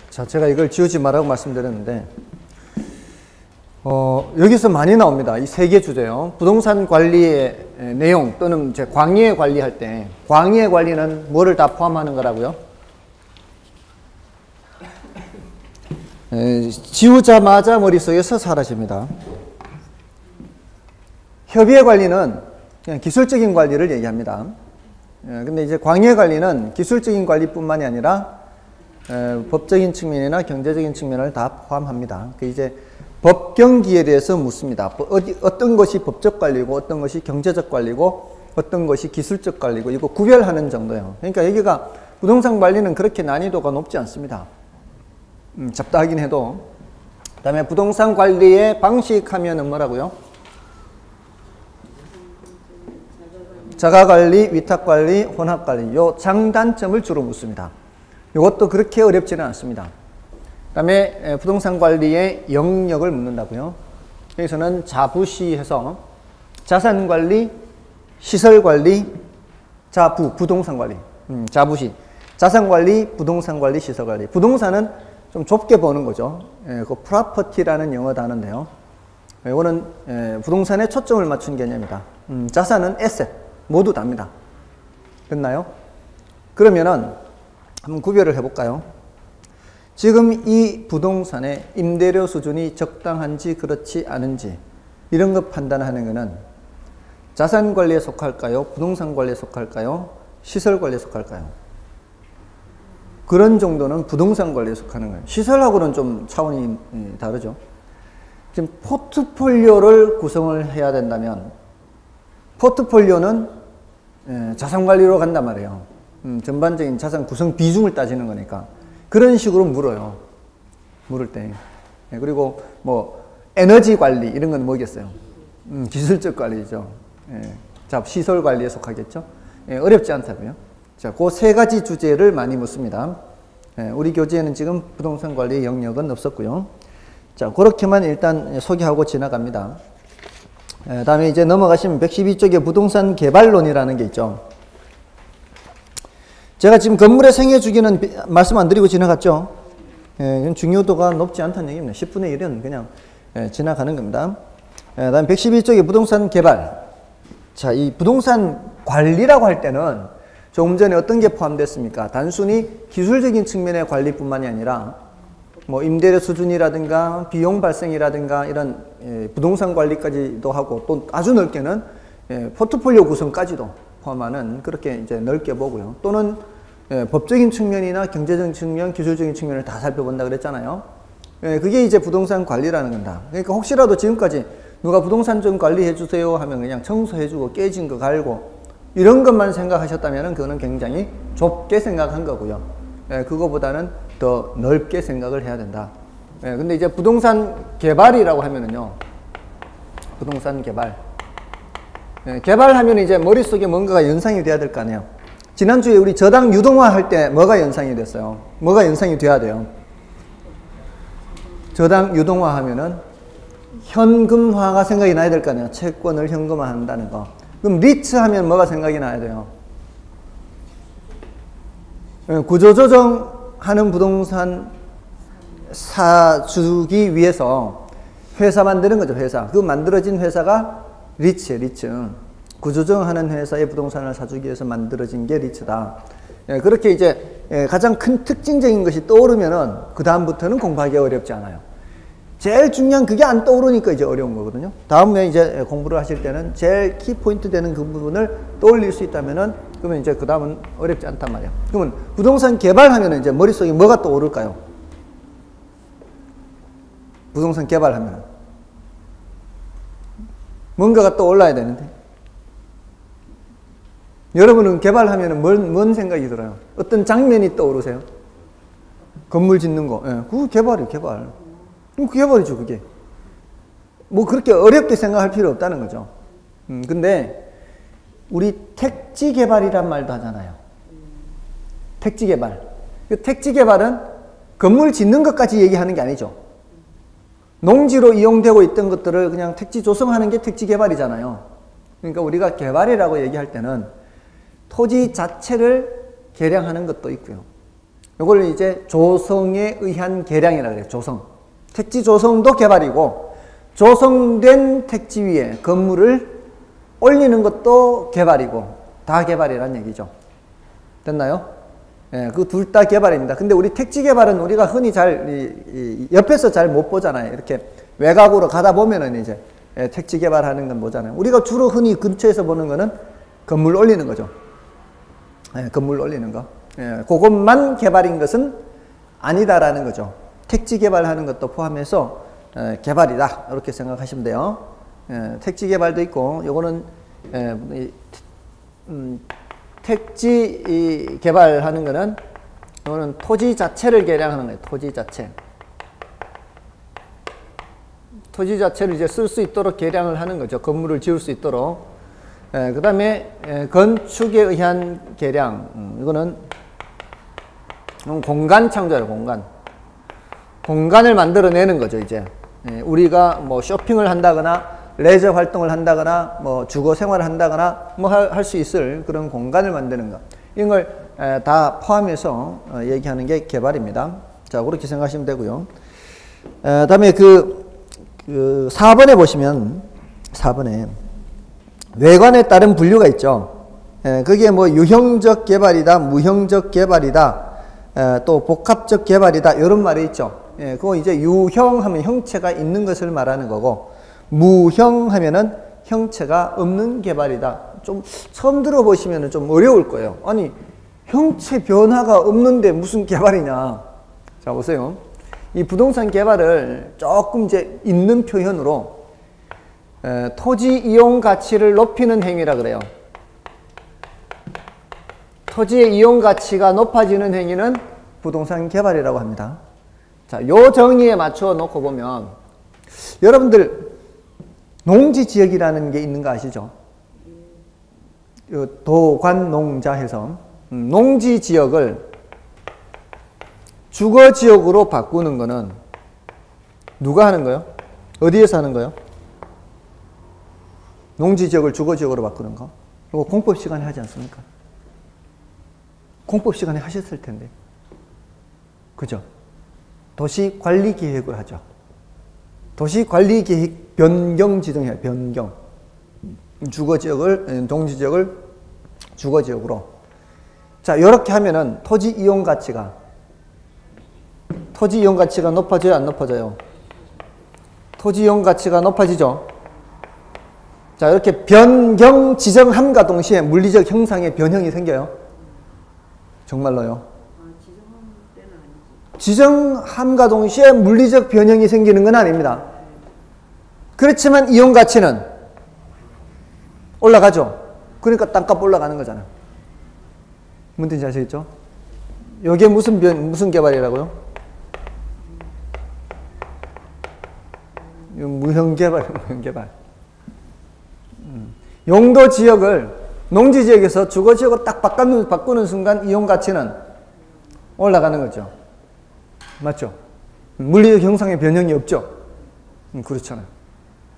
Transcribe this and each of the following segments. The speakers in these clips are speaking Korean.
자, 제가 이걸 지우지 말라고 말씀드렸는데, 여기서 많이 나옵니다. 이 세 개 주제요. 부동산 관리의 내용 또는 이제 광해 관리할 때, 광해 관리는 뭐를 다 포함하는 거라고요? 지우자마자 머릿속에서 사라집니다. 협의회 관리는 그냥 기술적인 관리를 얘기합니다. 근데 이제 광해 관리는 기술적인 관리뿐만이 아니라 법적인 측면이나 경제적인 측면을 다 포함합니다. 그 이제 법경기에 대해서 묻습니다. 어떤 것이 법적 관리고 어떤 것이 경제적 관리고 어떤 것이 기술적 관리고 이거 구별하는 정도예요. 그러니까 여기가 부동산 관리는 그렇게 난이도가 높지 않습니다. 잡다하긴 해도. 그 다음에 부동산 관리의 방식 하면은 뭐라고요? 자가관리, 위탁관리, 혼합관리 요 장단점을 주로 묻습니다. 이것도 그렇게 어렵지는 않습니다. 그 다음에 부동산 관리의 영역을 묻는다고요. 여기서는 자부시해서 자산관리, 시설관리, 부동산관리, 자부시, 자산관리, 부동산관리, 시설관리. 부동산은 좀 좁게 보는 거죠. 그 프로퍼티라는 영어 단어인데요. 이거는 부동산에 초점을 맞춘 개념이다. 자산은 에셋, 모두 답니다. 됐나요? 그러면은 한번 구별을 해볼까요? 지금 이 부동산의 임대료 수준이 적당한지 그렇지 않은지 이런 것 판단하는 것은 자산관리에 속할까요? 부동산관리에 속할까요? 시설관리에 속할까요? 그런 정도는 부동산관리에 속하는 거예요. 시설하고는 좀 차원이 다르죠. 지금 포트폴리오를 구성을 해야 된다면 포트폴리오는 자산관리로 간단 말이에요. 전반적인 자산 구성 비중을 따지는 거니까 그런 식으로 물어요. 물을 때. 그리고 뭐 에너지 관리 이런 건 뭐겠어요? 기술적 관리죠. 자, 시설 관리에 속하겠죠. 어렵지 않다고요. 자, 그 세 가지 주제를 많이 묻습니다. 우리 교재에는 지금 부동산 관리 영역은 없었고요. 자, 그렇게만 일단 소개하고 지나갑니다. 다음에 이제 넘어가시면 112쪽에 부동산 개발론이라는 게 있죠. 제가 지금 건물의 생애 주기는 말씀 안 드리고 지나갔죠. 중요도가 높지 않다는 얘기입니다. 10분의 1은 그냥 지나가는 겁니다. 다음 112쪽에 부동산 개발. 자, 이 부동산 관리라고 할 때는 조금 전에 어떤 게 포함됐습니까? 단순히 기술적인 측면의 관리뿐만이 아니라 뭐 임대료 수준이라든가 비용 발생이라든가 이런 부동산 관리까지도 하고 또 아주 넓게는 포트폴리오 구성까지도 포함하는 그렇게 이제 넓게 보고요. 또는 법적인 측면이나 경제적인 측면, 기술적인 측면을 다 살펴본다 그랬잖아요. 그게 이제 부동산 관리라는 건다. 그러니까 혹시라도 지금까지 누가 부동산 좀 관리해 주세요 하면 그냥 청소해주고 깨진 거 갈고 이런 것만 생각하셨다면 그거는 굉장히 좁게 생각한 거고요. 그거보다는 더 넓게 생각을 해야 된다. 근데 이제 부동산 개발이라고 하면은요. 부동산 개발. 개발하면 이제 머릿속에 뭔가가 연상이 돼야 될 거 아니에요. 지난주에 우리 저당 유동화 할 때 뭐가 연상이 됐어요? 뭐가 연상이 돼야 돼요? 저당 유동화 하면은 현금화가 생각이 나야 될 거 아니에요. 채권을 현금화 한다는 거. 그럼 리츠 하면 뭐가 생각이 나야 돼요? 구조조정하는 부동산 사주기 위해서 회사 만드는 거죠. 회사. 그 만들어진 회사가 리츠예요. 리츠. 구조조정하는 회사의 부동산을 사주기 위해서 만들어진 게 리츠다. 그렇게 이제 가장 큰 특징적인 것이 떠오르면은 그 다음부터는 공부하기 어렵지 않아요. 제일 중요한 그게 안 떠오르니까 이제 어려운 거거든요. 다음에 이제 공부를 하실 때는 제일 키포인트 되는 그 부분을 떠올릴 수 있다면은 그러면 이제 그 다음은 어렵지 않단 말이에요. 그러면 부동산 개발하면은 이제 머릿속에 뭐가 떠오를까요? 부동산 개발하면은 뭔가가 떠올라야 되는데 여러분은 개발하면은 뭔 생각이 들어요? 어떤 장면이 떠오르세요? 건물 짓는 거. 그거 개발이에요, 개발. 그 개발이죠, 그게. 뭐 그렇게 어렵게 생각할 필요 없다는 거죠. 근데 우리 택지 개발이란 말도 하잖아요. 택지 개발. 그 택지 개발은 건물 짓는 것까지 얘기하는 게 아니죠. 농지로 이용되고 있던 것들을 그냥 택지 조성하는 게 택지 개발이잖아요. 그러니까 우리가 개발이라고 얘기할 때는 토지 자체를 개량하는 것도 있고요. 이걸 이제 조성에 의한 개량이라고 해요. 조성. 택지 조성도 개발이고 조성된 택지 위에 건물을 올리는 것도 개발이고 다 개발이란 얘기죠. 됐나요? 예, 그 둘 다 개발입니다. 근데 우리 택지 개발은 우리가 흔히 옆에서 잘 못 보잖아요. 이렇게 외곽으로 가다 보면은 이제 택지 개발하는 건 보잖아요. 우리가 주로 흔히 근처에서 보는 거는 건물 올리는 거죠. 예, 건물 올리는 거. 예, 그것만 개발인 것은 아니다라는 거죠. 택지 개발하는 것도 포함해서 개발이다. 이렇게 생각하시면 돼요. 예, 택지 개발도 있고, 요거는 택지 개발하는 거는 이거는 토지 자체를 개량하는 거예요. 토지 자체. 토지 자체를 이제 쓸 수 있도록 개량을 하는 거죠. 건물을 지을 수 있도록. 그 다음에 건축에 의한 개량. 이거는 공간 창조예요. 공간을 만들어내는 거죠. 이제 우리가 뭐 쇼핑을 한다거나 레저 활동을 한다거나 뭐 주거 생활을 한다거나 뭐 할 수 있을 그런 공간을 만드는 것, 이런 걸 다 포함해서 얘기하는 게 개발입니다. 자, 그렇게 생각하시면 되고요. 다음에 그 4번에 보시면 4번에 외관에 따른 분류가 있죠. 그게 뭐 유형적 개발이다, 무형적 개발이다, 또 복합적 개발이다, 이런 말이 있죠. 그거 이제 유형하면 형체가 있는 것을 말하는 거고, 무형하면은 형체가 없는 개발이다. 좀 처음 들어보시면 좀 어려울 거예요. 아니, 형체 변화가 없는데 무슨 개발이냐. 자, 보세요. 이 부동산 개발을 조금 이제 있는 표현으로 토지 이용 가치를 높이는 행위라 그래요. 토지의 이용 가치가 높아지는 행위는 부동산 개발이라고 합니다. 자, 요 정의에 맞춰 놓고 보면 여러분들 농지 지역이라는 게 있는 거 아시죠? 도관농자 해서 농지 지역을 주거 지역으로 바꾸는 거는 누가 하는 거예요? 어디에서 하는 거예요? 농지 지역을 주거 지역으로 바꾸는 거. 이거 공법 시간에 하지 않습니까? 공법 시간에 하셨을 텐데. 그죠? 도시관리계획을 하죠. 도시관리계획 변경 지정해요. 변경. 주거지역을, 농지지역을 주거지역으로. 자, 이렇게 하면은 토지 이용 가치가 높아져요, 안 높아져요? 토지 이용 가치가 높아지죠. 자, 이렇게 변경 지정함과 동시에 물리적 형상의 변형이 생겨요. 정말로요. 지정함과 동시에 물리적 변형이 생기는 건 아닙니다. 그렇지만 이용 가치는 올라가죠. 그러니까 땅값 올라가는 거잖아. 뭔 뜻인지 아시겠죠? 이게 무슨 개발이라고요? 무형개발, 무형개발. 용도 지역을 농지 지역에서 주거 지역으로 딱 바꾸는 순간 이용 가치는 올라가는 거죠. 맞죠? 물리적 형상의 변형이 없죠? 그렇잖아요.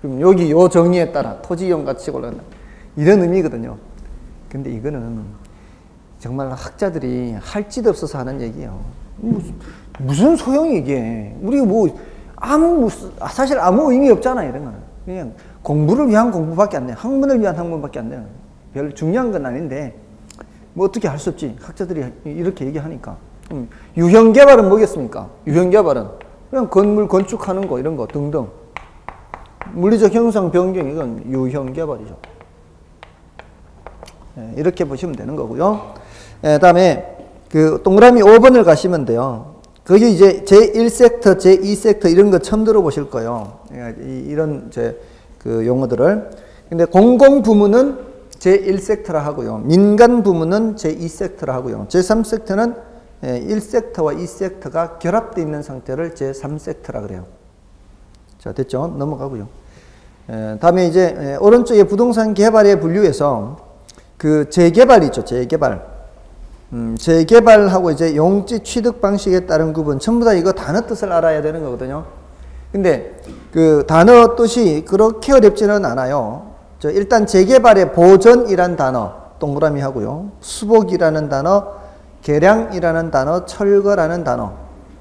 그럼 여기 요 정의에 따라 토지 이용 가치가 올라간다. 이런 의미거든요. 근데 이거는 정말 학자들이 할 짓 없어서 하는 얘기예요. 무슨 소용이 이게. 우리가 뭐, 사실 아무 의미 없잖아, 이런 거는. 그냥 공부를 위한 공부밖에 안 돼. 학문을 위한 학문밖에 안 되는. 별 중요한 건 아닌데, 뭐 어떻게 할 수 없지. 학자들이 이렇게 얘기하니까. 유형 개발은 뭐겠습니까? 유형 개발은 그냥 건물 건축하는 거, 이런 거 등등. 물리적 형상 변경, 이건 유형 개발이죠. 이렇게 보시면 되는 거고요. 다음에 그 동그라미 5번을 가시면 돼요. 거기 이제 제1섹터, 제2섹터 이런 거 처음 들어보실 거예요. 이런 그 용어들을. 근데 공공부문은 제1섹터라 하고요. 민간 부문은 제2섹터라 하고요. 제3섹터는 1섹터와 2섹터가 결합되어 있는 상태를 제3섹터라 그래요. 자, 됐죠? 넘어가고요. 다음에 이제 오른쪽에 부동산 개발의 분류에서 그 재개발 있죠. 재개발. 재개발하고 이제 용지 취득 방식에 따른 구분, 전부 다 이거 단어 뜻을 알아야 되는 거거든요. 근데 그 단어 뜻이 그렇게 어렵지는 않아요. 일단 재개발의 보전이란 단어 동그라미 하고요. 수복이라는 단어, 계량이라는 단어, 철거라는 단어.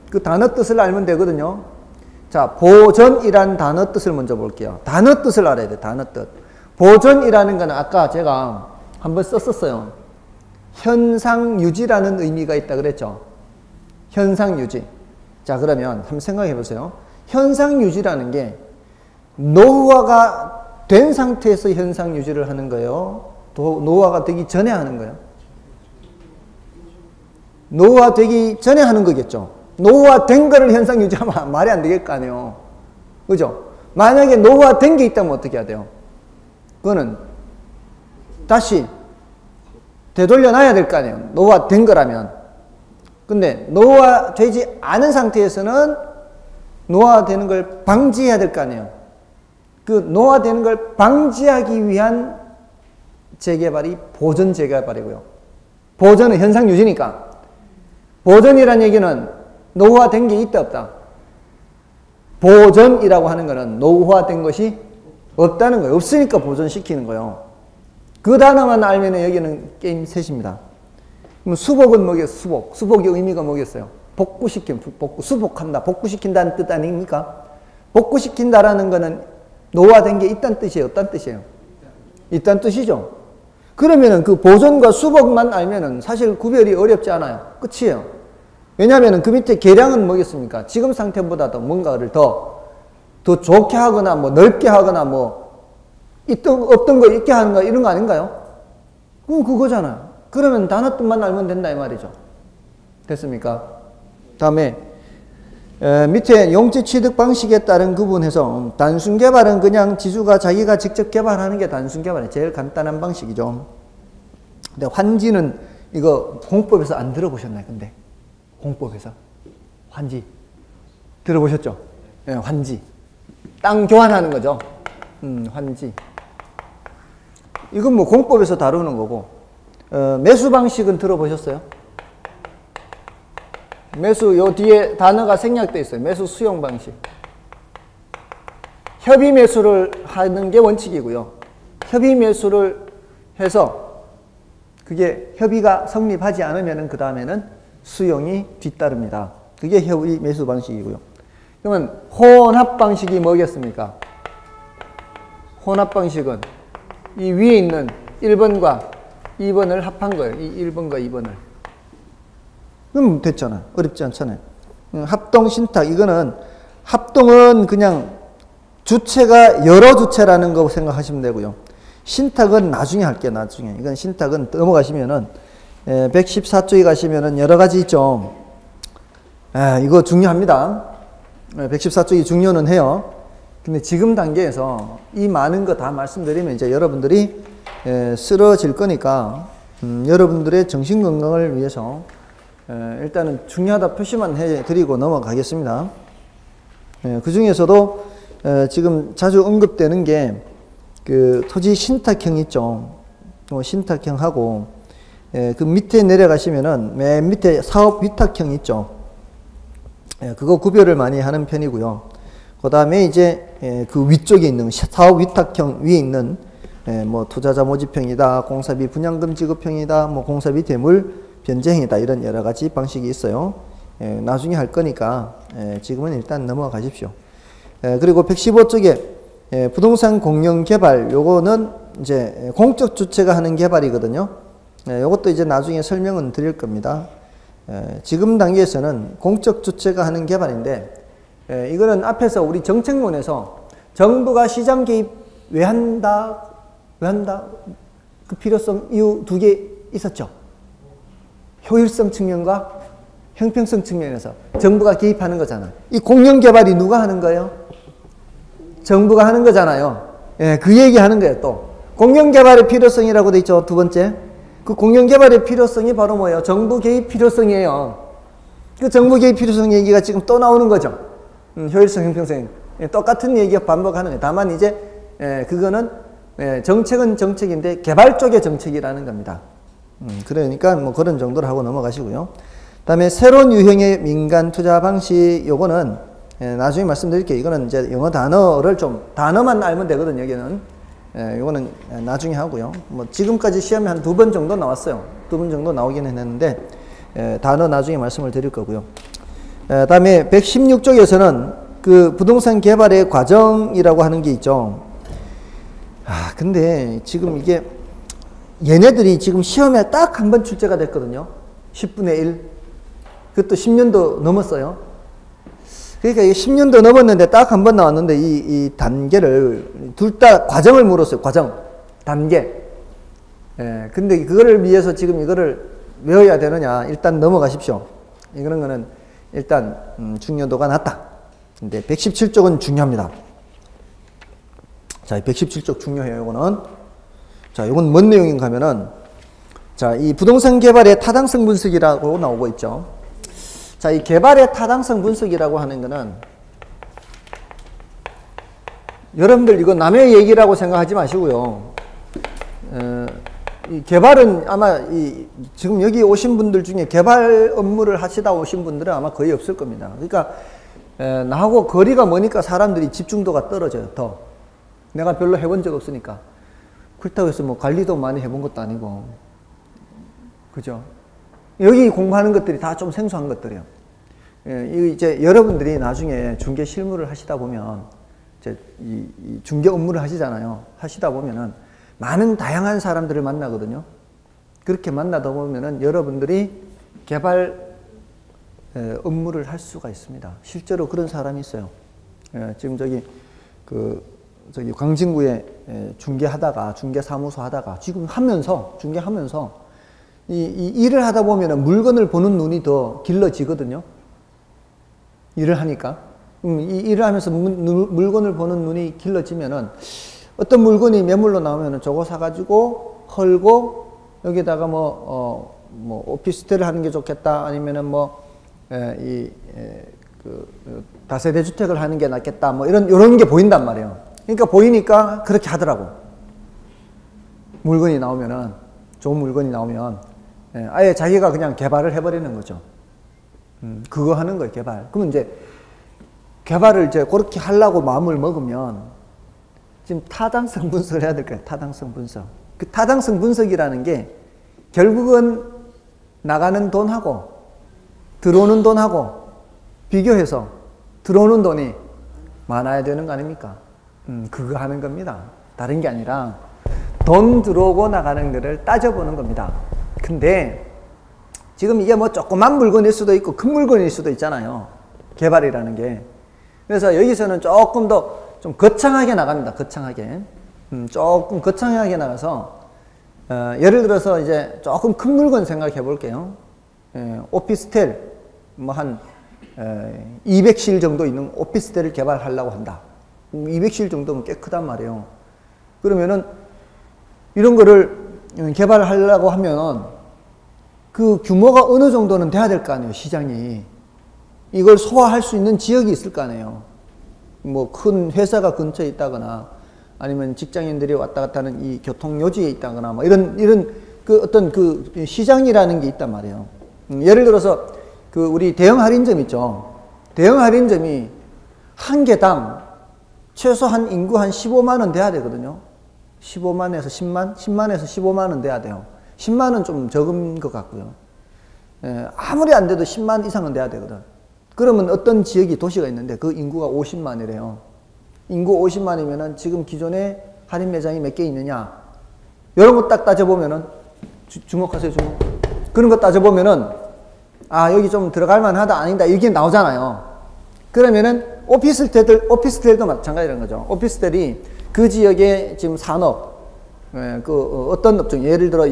그 단어 뜻을 알면 되거든요. 자, 보전이라는 단어 뜻을 먼저 볼게요. 단어 뜻을 알아야 돼, 단어 뜻. 보전이라는 건 아까 제가 한번 썼었어요. 현상유지라는 의미가 있다 그랬죠. 현상유지. 자, 그러면 한번 생각해 보세요. 현상유지라는 게 노후화가 된 상태에서 현상유지를 하는 거예요? 노후화가 되기 전에 하는 거예요? 노후화 되기 전에 하는 거겠죠. 노후화 된 거를 현상 유지하면 말이 안 되겠 거 아니에요. 그죠? 만약에 노후화 된 게 있다면 어떻게 해야 돼요? 그거는 다시 되돌려 놔야 될 거 아니에요. 노후화 된 거라면. 근데 노후화 되지 않은 상태에서는 노후화 되는 걸 방지해야 될 거 아니에요. 그 노후화 되는 걸 방지하기 위한 재개발이 보전 재개발이고요. 보전은 현상 유지니까. 보전이라는 얘기는 노후화된 게 있다 없다. 보전이라고 하는 거는 노후화된 것이 없다는 거예요. 없으니까 보존시키는 거예요. 그 단어만 알면 여기는 게임 셋입니다. 그럼 수복은 뭐겠어요? 수복. 수복의 의미가 뭐겠어요? 복구시킴, 복구, 수복한다. 복구시킨다는 뜻 아닙니까? 복구시킨다라는 거는 노후화된 게 있다는 뜻이에요? 없다는 뜻이에요? 있다는 뜻이죠. 그러면은 그 보존과 수복만 알면은 사실 구별이 어렵지 않아요. 끝이에요. 왜냐하면 그 밑에 계량은 뭐겠습니까? 지금 상태보다도 뭔가를 더 좋게 하거나 뭐 넓게 하거나 뭐 없던 거 있게 하는 거 이런 거 아닌가요? 그거잖아요. 그러면 단어 뜻만 알면 된다 이 말이죠. 됐습니까? 다음에 밑에 용지 취득 방식에 따른 구분해서 단순 개발은 그냥 지주가 자기가 직접 개발하는 게 단순 개발이에요. 제일 간단한 방식이죠. 근데 환지는 이거 공법에서 안 들어보셨나요? 근데 공법에서 환지 들어보셨죠? 네, 환지 땅 교환하는 거죠. 환지 이건 뭐 공법에서 다루는 거고 매수 방식은 들어보셨어요? 매수 요 뒤에 단어가 생략되어 있어요. 매수 수용 방식. 협의 매수를 하는 게 원칙이고요. 협의 매수를 해서 그게 협의가 성립하지 않으면 그 다음에는 수용이 뒤따릅니다. 그게 협의 매수 방식이고요. 그러면 혼합 방식이 뭐겠습니까? 혼합 방식은 이 위에 있는 1번과 2번을 합한 거예요. 이 1번과 2번을. 그럼 됐잖아요. 어렵지 않잖아요. 합동 신탁. 이거는 합동은 그냥 주체가 여러 주체라는 거 생각하시면 되고요. 신탁은 나중에 할게요. 나중에. 이건 신탁은 넘어가시면은 114쪽에 가시면은 여러 가지 있죠. 이거 중요합니다. 114쪽이 중요는 해요. 근데 지금 단계에서 이 많은 거 다 말씀드리면 이제 여러분들이 쓰러질 거니까 여러분들의 정신건강을 위해서 일단은 중요하다 표시만 해드리고 넘어가겠습니다. 그 중에서도 지금 자주 언급되는 게 그 토지 신탁형 있죠. 신탁형하고 그 밑에 내려가시면은 맨 밑에 사업 위탁형 있죠. 그거 구별을 많이 하는 편이고요. 그 다음에 이제 그 위쪽에 있는 사업 위탁형 위에 있는 뭐 투자자 모집형이다, 공사비 분양금 지급형이다, 뭐 공사비 대물 변제형이다 이런 여러 가지 방식이 있어요. 나중에 할 거니까 지금은 일단 넘어가십시오. 그리고 115쪽에 부동산 공영 개발 요거는 이제 공적 주체가 하는 개발이거든요. 요것도 이제 나중에 설명은 드릴 겁니다. 지금 단계에서는 공적 주체가 하는 개발인데 이거는 앞에서 우리 정책론에서 정부가 시장 개입 왜 한다? 그 필요성 이유 두 개 있었죠. 효율성 측면과 형평성 측면에서 정부가 개입하는 거잖아. 이 공영 개발이 누가 하는 거예요? 정부가 하는 거잖아요. 그 얘기 하는 거예요, 또. 공영 개발의 필요성이라고 돼 있죠, 두 번째. 그 공영 개발의 필요성이 바로 뭐예요? 정부 개입 필요성이에요. 그 정부 개입 필요성 얘기가 지금 또 나오는 거죠. 효율성, 형평성. 똑같은 얘기가 반복하는 거예요. 다만 이제, 그거는, 정책은 정책인데 개발 쪽의 정책이라는 겁니다. 그러니까 뭐 그런 정도로 하고 넘어가시고요. 그 다음에 새로운 유형의 민간 투자 방식, 요거는 나중에 말씀드릴게요. 이거는 이제 영어 단어를 좀, 단어만 알면 되거든요, 여기는. 요거는 나중에 하고요. 뭐 지금까지 시험에 한 2번 정도 나왔어요. 2번 정도 나오기는 했는데, 단어 나중에 말씀을 드릴 거고요. 다음에 116쪽에서는 그 부동산 개발의 과정이라고 하는 게 있죠. 근데 지금 이게 얘네들이 지금 시험에 딱 한 번 출제가 됐거든요. 10분의 1. 그것도 10년도 넘었어요. 그러니까 이게 10년도 넘었는데 딱 한 번 나왔는데 이 단계를 둘 다 과정을 물었어요. 과정, 단계. 근데 그거를 위해서 지금 이거를 외워야 되느냐? 일단 넘어가십시오. 이런 거는 일단 중요도가 낮다. 근데 117쪽은 중요합니다. 자, 117쪽 중요해요. 이거는. 자, 이건 뭔 내용인가 하면은, 자, 이 부동산 개발의 타당성 분석이라고 나오고 있죠. 자, 이 개발의 타당성 분석이라고 하는 거는, 여러분들 이거 남의 얘기라고 생각하지 마시고요. 이 개발은 아마 지금 여기 오신 분들 중에 개발 업무를 하시다 오신 분들은 아마 거의 없을 겁니다. 그러니까, 나하고 거리가 머니까 사람들이 집중도가 떨어져요, 더. 내가 별로 해본 적 없으니까. 그렇다고 해서 뭐 관리도 많이 해본 것도 아니고. 그죠? 여기 공부하는 것들이 다 좀 생소한 것들이에요. 이제 여러분들이 나중에 중개 실무를 하시다 보면, 이제 이 중개 업무를 하시잖아요. 하시다 보면은 많은 다양한 사람들을 만나거든요. 그렇게 만나다 보면은 여러분들이 개발 업무를 할 수가 있습니다. 실제로 그런 사람이 있어요. 지금 저기 광진구에 중개하다가, 중개사무소 하다가, 지금 하면서, 중개하면서, 이 일을 하다 보면은 물건을 보는 눈이 더 길러지거든요. 일을 하니까. 이 일을 하면서 물건을 보는 눈이 길러지면은 어떤 물건이 매물로 나오면은 저거 사가지고 헐고 여기다가 오피스텔을 하는 게 좋겠다. 아니면은 다세대 주택을 하는 게 낫겠다. 이런 게 보인단 말이에요. 그러니까 보이니까 그렇게 하더라고. 물건이 나오면은, 좋은 물건이 나오면, 아예 자기가 그냥 개발을 해버리는 거죠. 그거 하는 거예요, 개발. 그러면 이제, 개발을 이제 그렇게 하려고 마음을 먹으면, 지금 타당성 분석을 해야 될 거예요, 타당성 분석. 그 타당성 분석이라는 게, 결국은 나가는 돈하고, 들어오는 돈하고, 비교해서 들어오는 돈이 많아야 되는 거 아닙니까? 그거 하는 겁니다. 다른 게 아니라 돈 들어오고 나가는 거를 따져보는 겁니다. 근데 지금 이게 조그만 물건일 수도 있고 큰 물건일 수도 있잖아요. 개발이라는 게. 그래서 여기서는 조금 더 좀 거창하게 나갑니다. 거창하게. 조금 거창하게 나가서 예를 들어서 이제 조금 큰 물건 생각해 볼게요. 오피스텔 한 200실 정도 있는 오피스텔을 개발하려고 한다. 200실 정도면 꽤 크단 말이에요. 그러면은 이런 거를 개발하려고 하면 그 규모가 어느 정도는 돼야 될 거 아니에요, 시장이. 이걸 소화할 수 있는 지역이 있을 거 아니에요. 큰 회사가 근처에 있다거나 아니면 직장인들이 왔다 갔다 하는 이 교통요지에 있다거나 이런 어떤 시장이라는 게 있단 말이에요. 예를 들어서 우리 대형 할인점 있죠. 대형 할인점이 한 개당 최소한 인구 한 15만 원 돼야 되거든요. 15만에서 10만? 10만에서 15만 원 돼야 돼요. 10만은 좀 적은 것 같고요. 아무리 안 돼도 10만 이상은 돼야 되거든. 그러면 어떤 지역이 도시가 있는데 그 인구가 50만이래요. 인구 50만이면은 지금 기존에 할인 매장이 몇 개 있느냐. 이런 거 딱 따져보면은, 주목하세요, 주목. 그런 거 따져보면은, 여기 좀 들어갈 만하다, 아니다, 이게 나오잖아요. 그러면은 오피스텔도 마찬가지라는 거죠. 오피스텔이 그 지역의 지금 산업, 어떤 업종, 예를 들어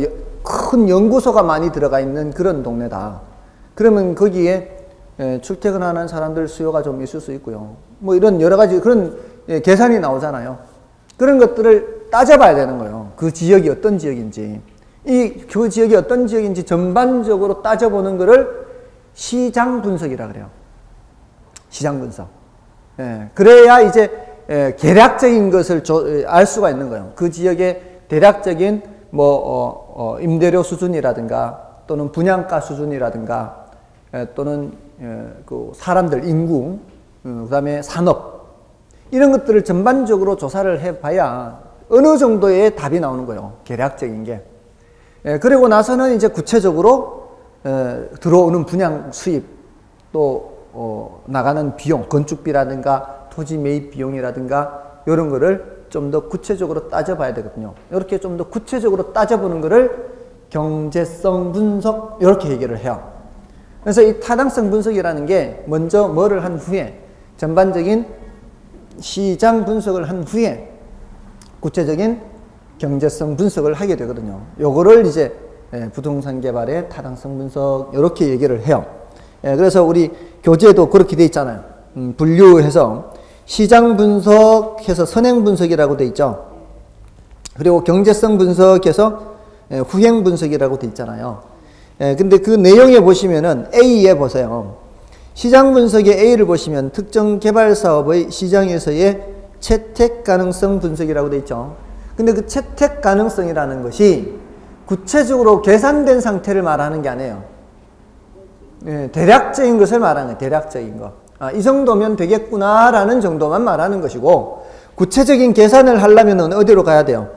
큰 연구소가 많이 들어가 있는 그런 동네다. 그러면 거기에 출퇴근하는 사람들 수요가 좀 있을 수 있고요. 이런 여러 가지 그런 계산이 나오잖아요. 그런 것들을 따져봐야 되는 거예요. 그 지역이 어떤 지역인지. 그 지역이 어떤 지역인지 전반적으로 따져보는 거를 시장 분석이라 그래요. 시장 분석. 그래야 이제 계략적인 것을 알 수가 있는 거예요. 그 지역의 대략적인 임대료 수준이라든가 또는 분양가 수준이라든가 또는 사람들 인구, 그다음에 산업 이런 것들을 전반적으로 조사를 해봐야 어느 정도의 답이 나오는 거예요. 계략적인 게. 그리고 나서는 이제 구체적으로 들어오는 분양 수입, 또 나가는 비용, 건축비라든가 토지 매입 비용이라든가 이런 거를 좀 더 구체적으로 따져봐야 되거든요. 이렇게 좀 더 구체적으로 따져보는 거를 경제성 분석 이렇게 얘기를 해요. 그래서 이 타당성 분석이라는 게 먼저 뭐를 한 후에 전반적인 시장 분석을 한 후에 구체적인 경제성 분석을 하게 되거든요. 요거를 이제 부동산 개발의 타당성 분석 이렇게 얘기를 해요. 그래서 우리 교재도 그렇게 돼 있잖아요. 분류해서 시장 분석해서 선행 분석이라고 돼 있죠. 그리고 경제성 분석해서 후행 분석이라고 돼 있잖아요. 근데 그 내용에 보시면은 A에 보세요. 시장 분석의 A를 보시면 특정 개발 사업의 시장에서의 채택 가능성 분석이라고 돼 있죠. 근데 그 채택 가능성이라는 것이 구체적으로 계산된 상태를 말하는 게 아니에요. 대략적인 것을 말하는 거예요. 대략적인 거. 이 정도면 되겠구나라는 정도만 말하는 것이고, 구체적인 계산을 하려면 어디로 가야 돼요?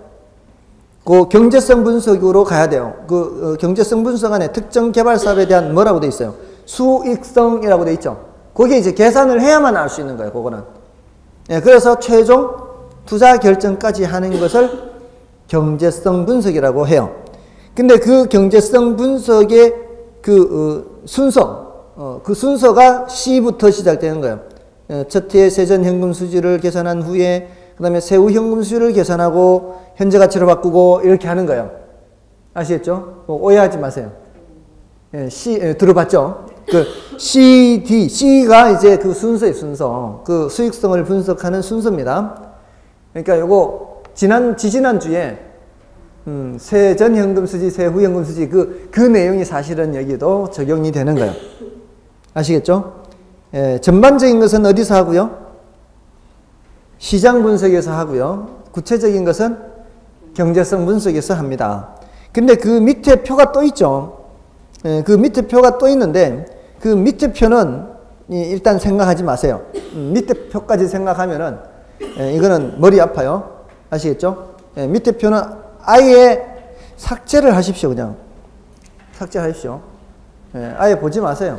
그 경제성 분석으로 가야 돼요. 그 경제성 분석 안에 특정 개발 사업에 대한 뭐라고 돼 있어요? 수익성이라고 돼 있죠. 거기에 이제 계산을 해야만 알 수 있는 거예요. 그거는. 그래서 최종 투자 결정까지 하는 것을 경제성 분석이라고 해요. 근데 그 경제성 분석의 그 그 순서가 C부터 시작되는 거예요. 첫 해의 세전 현금 수지를 계산한 후에 그 다음에 세후 현금 수지를 계산하고 현재 가치로 바꾸고 이렇게 하는 거예요. 아시겠죠? 오해하지 마세요. C 들어봤죠? 그 C가 이제 그 순서의 순서, 그 수익성을 분석하는 순서입니다. 그러니까 요거 지지난 주에 세전 현금 수지, 세후 현금 수지 그 내용이 사실은 여기도 적용이 되는 거예요. 아시겠죠? 전반적인 것은 어디서 하고요? 시장 분석에서 하고요. 구체적인 것은 경제성 분석에서 합니다. 근데 그 밑에 표가 또 있죠. 그 밑에 표가 또 있는데 그 밑에 표는 일단 생각하지 마세요. 밑에 표까지 생각하면은 이거는 머리 아파요. 아시겠죠? 밑에 표는 아예 삭제를 하십시오. 그냥 삭제하십시오. 아예 보지 마세요.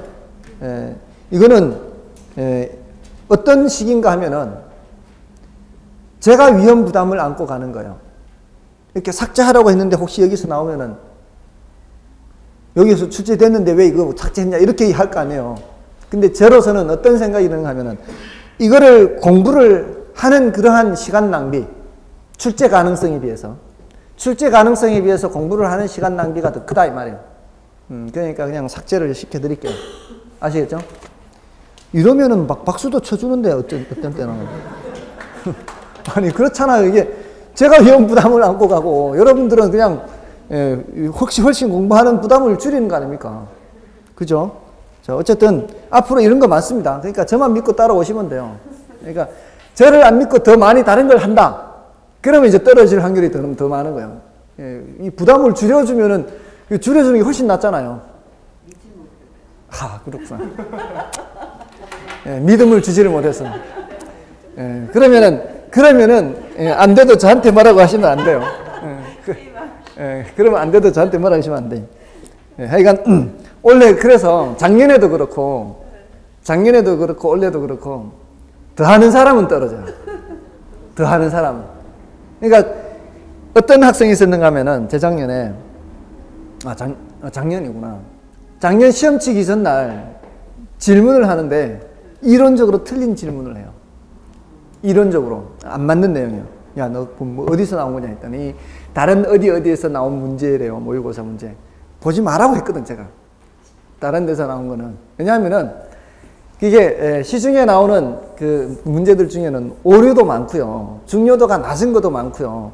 이거는 어떤 식인가 하면은 제가 위험 부담을 안고 가는 거예요. 이렇게 삭제하라고 했는데 혹시 여기서 나오면은 여기서 출제됐는데 왜 이거 삭제했냐 이렇게 할 거 아니에요. 근데 저로서는 어떤 생각이 드는가 하면은 이거를 공부를 하는 그러한 시간 낭비, 출제 가능성에 비해서 공부를 하는 시간 낭비가 더 크다 이 말이에요. 그러니까 그냥 삭제를 시켜드릴게요. 아시겠죠? 이러면은 막 박수도 쳐주는데 어떤 때는 아니 그렇잖아요. 이게 제가 위험 부담을 안고 가고 여러분들은 그냥 훨씬 공부하는 부담을 줄이는 거 아닙니까? 그죠? 자, 어쨌든 앞으로 이런 거 많습니다. 그러니까 저만 믿고 따라오시면 돼요. 그러니까 저를 안 믿고 더 많이 다른 걸 한다. 그러면 이제 떨어질 확률이 더 많은 거예요. 이 부담을 줄여주면은 줄여주는 게 훨씬 낫잖아요. 그렇구나. 믿음을 주지를 못해서. 그러면은 안 돼도 저한테 뭐라고 하시면 안 돼요. 그러면 안 돼도 저한테 뭐라고 하시면 안 돼. 하여간 원래 그래서 작년에도 그렇고 올해도 그렇고 더 하는 사람은 떨어져요. 더 하는 사람은. 그러니까 어떤 학생이 있었는가 하면은 재작년에 작년이구나. 작년 시험 치기 전날 질문을 하는데 이론적으로 틀린 질문을 해요. 이론적으로 안 맞는 내용이에요. 야, 너 뭐 어디서 나온 거냐 했더니 다른 어디에서 나온 문제래요. 모의고사 문제. 보지 말라고 했거든 제가. 다른 데서 나온 거는. 왜냐하면은 이게 시중에 나오는 그 문제들 중에는 오류도 많고요. 중요도가 낮은 것도 많고요.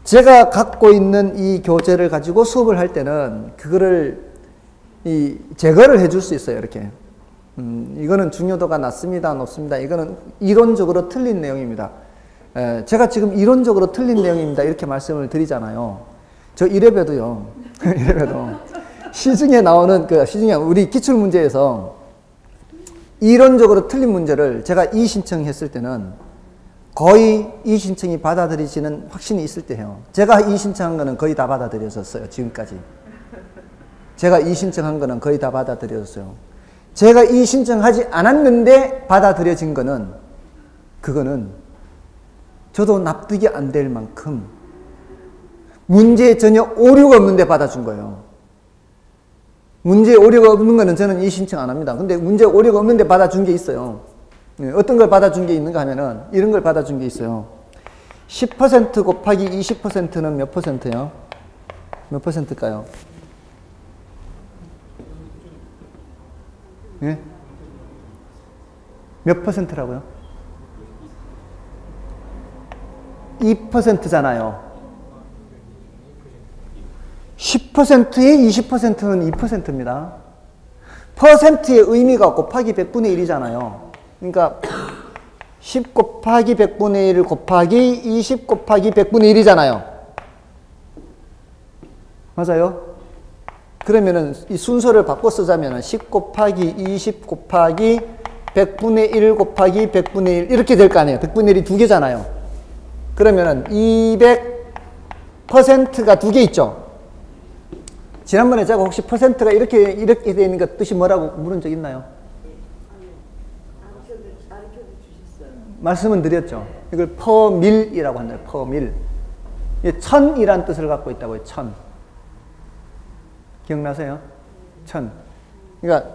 제가 갖고 있는 이 교재를 가지고 수업을 할 때는 그거를 제거를 해줄 수 있어요. 이렇게. 이거는 중요도가 낮습니다. 높습니다. 이거는 이론적으로 틀린 내용입니다. 제가 지금 이론적으로 틀린 내용입니다. 이렇게 말씀을 드리잖아요. 저 이래봬도요. 이래봬도 시중에 나오는 시중에 우리 기출문제에서 이론적으로 틀린 문제를 제가 이의신청했을 때는 거의 이의신청이 받아들이지는 확신이 있을 때 해요. 제가 이의신청한 거는 거의 다 받아들여졌어요. 지금까지 제가 이의신청한 거는 거의 다 받아들여졌어요. 제가 이의신청하지 않았는데 받아들여진 거는, 그거는 저도 납득이 안 될 만큼 문제에 전혀 오류가 없는데 받아준 거예요. 문제에 오류가 없는 거는 저는 이의신청 안 합니다. 근데 문제에 오류가 없는데 받아준 게 있어요. 어떤 걸 받아준 게 있는가 하면은 이런 걸 받아준 게 있어요. 10% 곱하기 20%는 몇 퍼센트요? 몇 퍼센트일까요? 예? 몇 퍼센트라고요? 2%잖아요. 10%에 20%는 2%입니다. 퍼센트의 의미가 곱하기 100분의 1이잖아요. 그러니까 10 곱하기 100분의 1 곱하기 20 곱하기 100분의 1이잖아요. 맞아요? 그러면은 이 순서를 바꿔 쓰자면은 10 곱하기 20 곱하기 100분의 1 곱하기 100분의 1 이렇게 될 거 아니에요. 100분의 1이 두 개잖아요. 그러면은 200%가 두 개 있죠. 지난번에 제가 혹시 퍼센트가 이렇게 되어 있는 것 뜻이 뭐라고 물은 적 있나요? 말씀은 드렸죠. 이걸 퍼밀이라고 한다. 퍼밀. 1000이라는 뜻을 갖고 있다고요. 1000. 기억나세요? 1000. 그러니까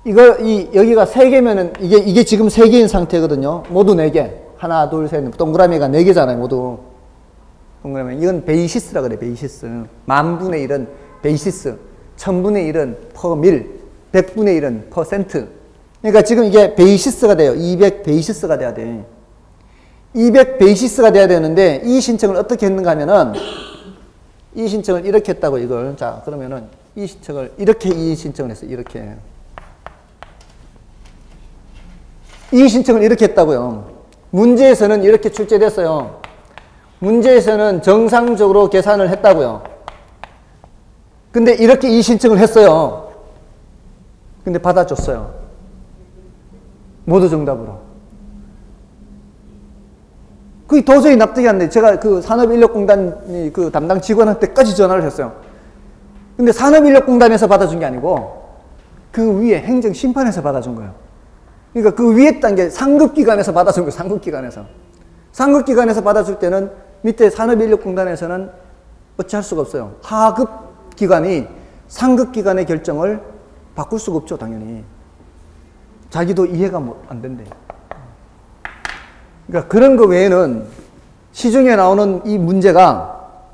여기가 3개면은 이게 지금 3개인 상태거든요. 모두 4개. 하나, 둘, 셋. 동그라미가 4개잖아요. 모두. 동그라미. 이건 베이시스라 그래. 베이시스. 10,000분의 1은 베이시스. 1000분의 1은 퍼밀. 100분의 1은 퍼센트. 그러니까 지금 이게 베이시스가 돼요. 200 베이시스가 돼야 돼. 200 베이시스가 돼야 되는데 이 신청을 어떻게 했는가 하면은 이 신청을 이렇게 했다고 이걸. 자, 그러면은 이 신청을 이렇게 이 신청을 했어요. 이렇게. 이 신청을 이렇게 했다고요. 문제에서는 이렇게 출제됐어요. 문제에서는 정상적으로 계산을 했다고요. 근데 이렇게 이 신청을 했어요. 근데 받아줬어요. 모두 정답으로. 그게 도저히 납득이 안 돼. 제가 그 산업인력공단 그 담당 직원한테까지 전화를 했어요. 근데 산업인력공단에서 받아준 게 아니고 그 위에 행정심판에서 받아준 거예요. 그러니까 그 위에 단계 상급기관에서 받아준 거예요. 상급기관에서. 상급기관에서 받아줄 때는 밑에 산업인력공단에서는 어찌할 수가 없어요. 하급기관이 상급기관의 결정을 바꿀 수가 없죠. 당연히. 자기도 이해가 안 된대. 그러니까 그런 거 외에는 시중에 나오는 이 문제가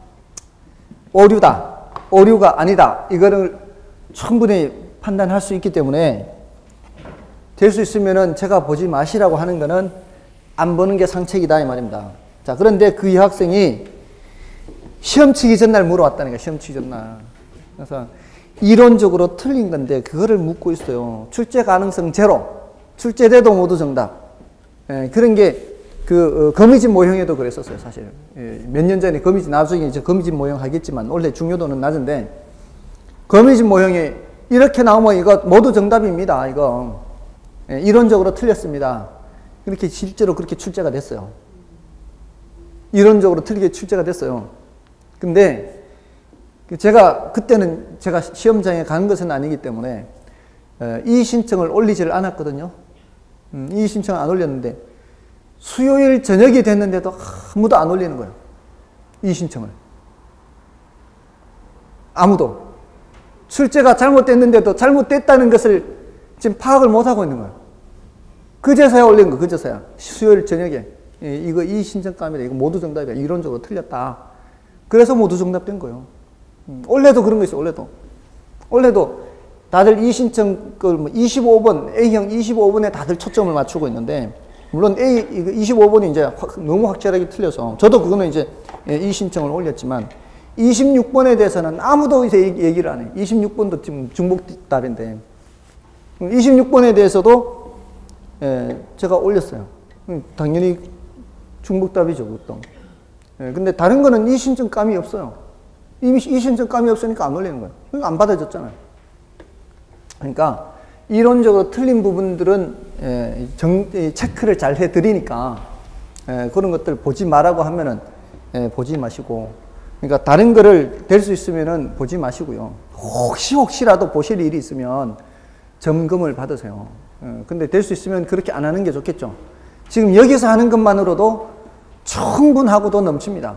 오류다, 오류가 아니다, 이거를 충분히 판단할 수 있기 때문에 될 수 있으면은 제가 보지 마시라고 하는 거는 안 보는 게 상책이다 이 말입니다. 자, 그런데 그 여학생이 시험 치기 전날 물어왔다는 거예요. 시험 치기 전날. 그래서 이론적으로 틀린 건데 그거를 묻고 있어요. 출제 가능성 제로. 출제돼도 모두 정답. 예, 그런 게 그 거미집 모형에도 그랬었어요. 사실 몇 년 전에 거미집, 나중에 이제 거미집 모형 하겠지만 원래 중요도는 낮은데 거미집 모형에 이렇게 나오면 이거 모두 정답입니다. 이거 예, 이론적으로 틀렸습니다. 이렇게 실제로 그렇게 출제가 됐어요. 이론적으로 틀리게 출제가 됐어요. 근데 제가 그때는 제가 시험장에 간 것은 아니기 때문에 이 신청을 올리지를 않았거든요. 이 신청을 안 올렸는데 수요일 저녁이 됐는데도 아무도 안 올리는 거예요. 이 신청을. 아무도. 출제가 잘못됐는데도 잘못됐다는 것을 지금 파악을 못하고 있는 거예요. 그제서야 올린 거, 그제서야. 수요일 저녁에. 이거 이 신청감이다. 이거 모두 정답이야. 이론적으로 틀렸다. 그래서 모두 정답된 거예요. 원래도 그런 거 있어요. 원래도 다들 이 신청, 25번, A형 25번에 다들 초점을 맞추고 있는데, 물론 A, 25번이 이제 너무 확실하게 틀려서, 저도 그거는 이제 이 신청을 올렸지만, 26번에 대해서는 아무도 이제 얘기를 안 해요. 26번도 지금 중복답인데, 26번에 대해서도 제가 올렸어요. 당연히 중복답이죠, 그것도. 근데 다른 거는 이 신청감이 없어요. 이미 이 신청감이 없으니까 안 올리는 거예요. 그러니까 안 받아줬잖아요. 그러니까 이론적으로 틀린 부분들은 체크를 잘 해드리니까 그런 것들 보지 말라고 하면은 보지 마시고, 그러니까 다른 거를 될 수 있으면은 보지 마시고요. 혹시라도 보실 일이 있으면 점검을 받으세요. 근데 될 수 있으면 그렇게 안 하는 게 좋겠죠. 지금 여기서 하는 것만으로도 충분하고도 넘칩니다.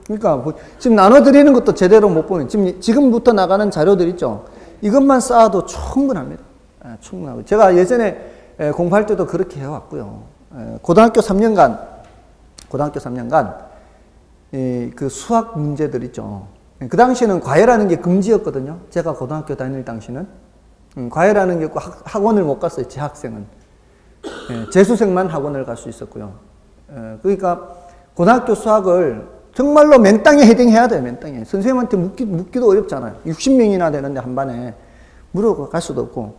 그러니까 지금 나눠드리는 것도 제대로 못 보는, 지금부터 나가는 자료들 있죠. 이것만 쌓아도 충분합니다. 충분하고. 제가 예전에 공부할 때도 그렇게 해왔고요. 고등학교 3년간 그 수학 문제들 있죠. 그 당시에는 과외라는 게 금지였거든요. 제가 고등학교 다닐 당시는. 과외라는 게 있고 학원을 못 갔어요. 제 학생은. 재수생만 학원을 갈 수 있었고요. 그러니까 고등학교 수학을 정말로 맨땅에 헤딩해야 돼요. 맨땅에. 선생님한테 묻기도 어렵잖아요. 60명이나 되는데 한 반에 물어볼 갈 수도 없고.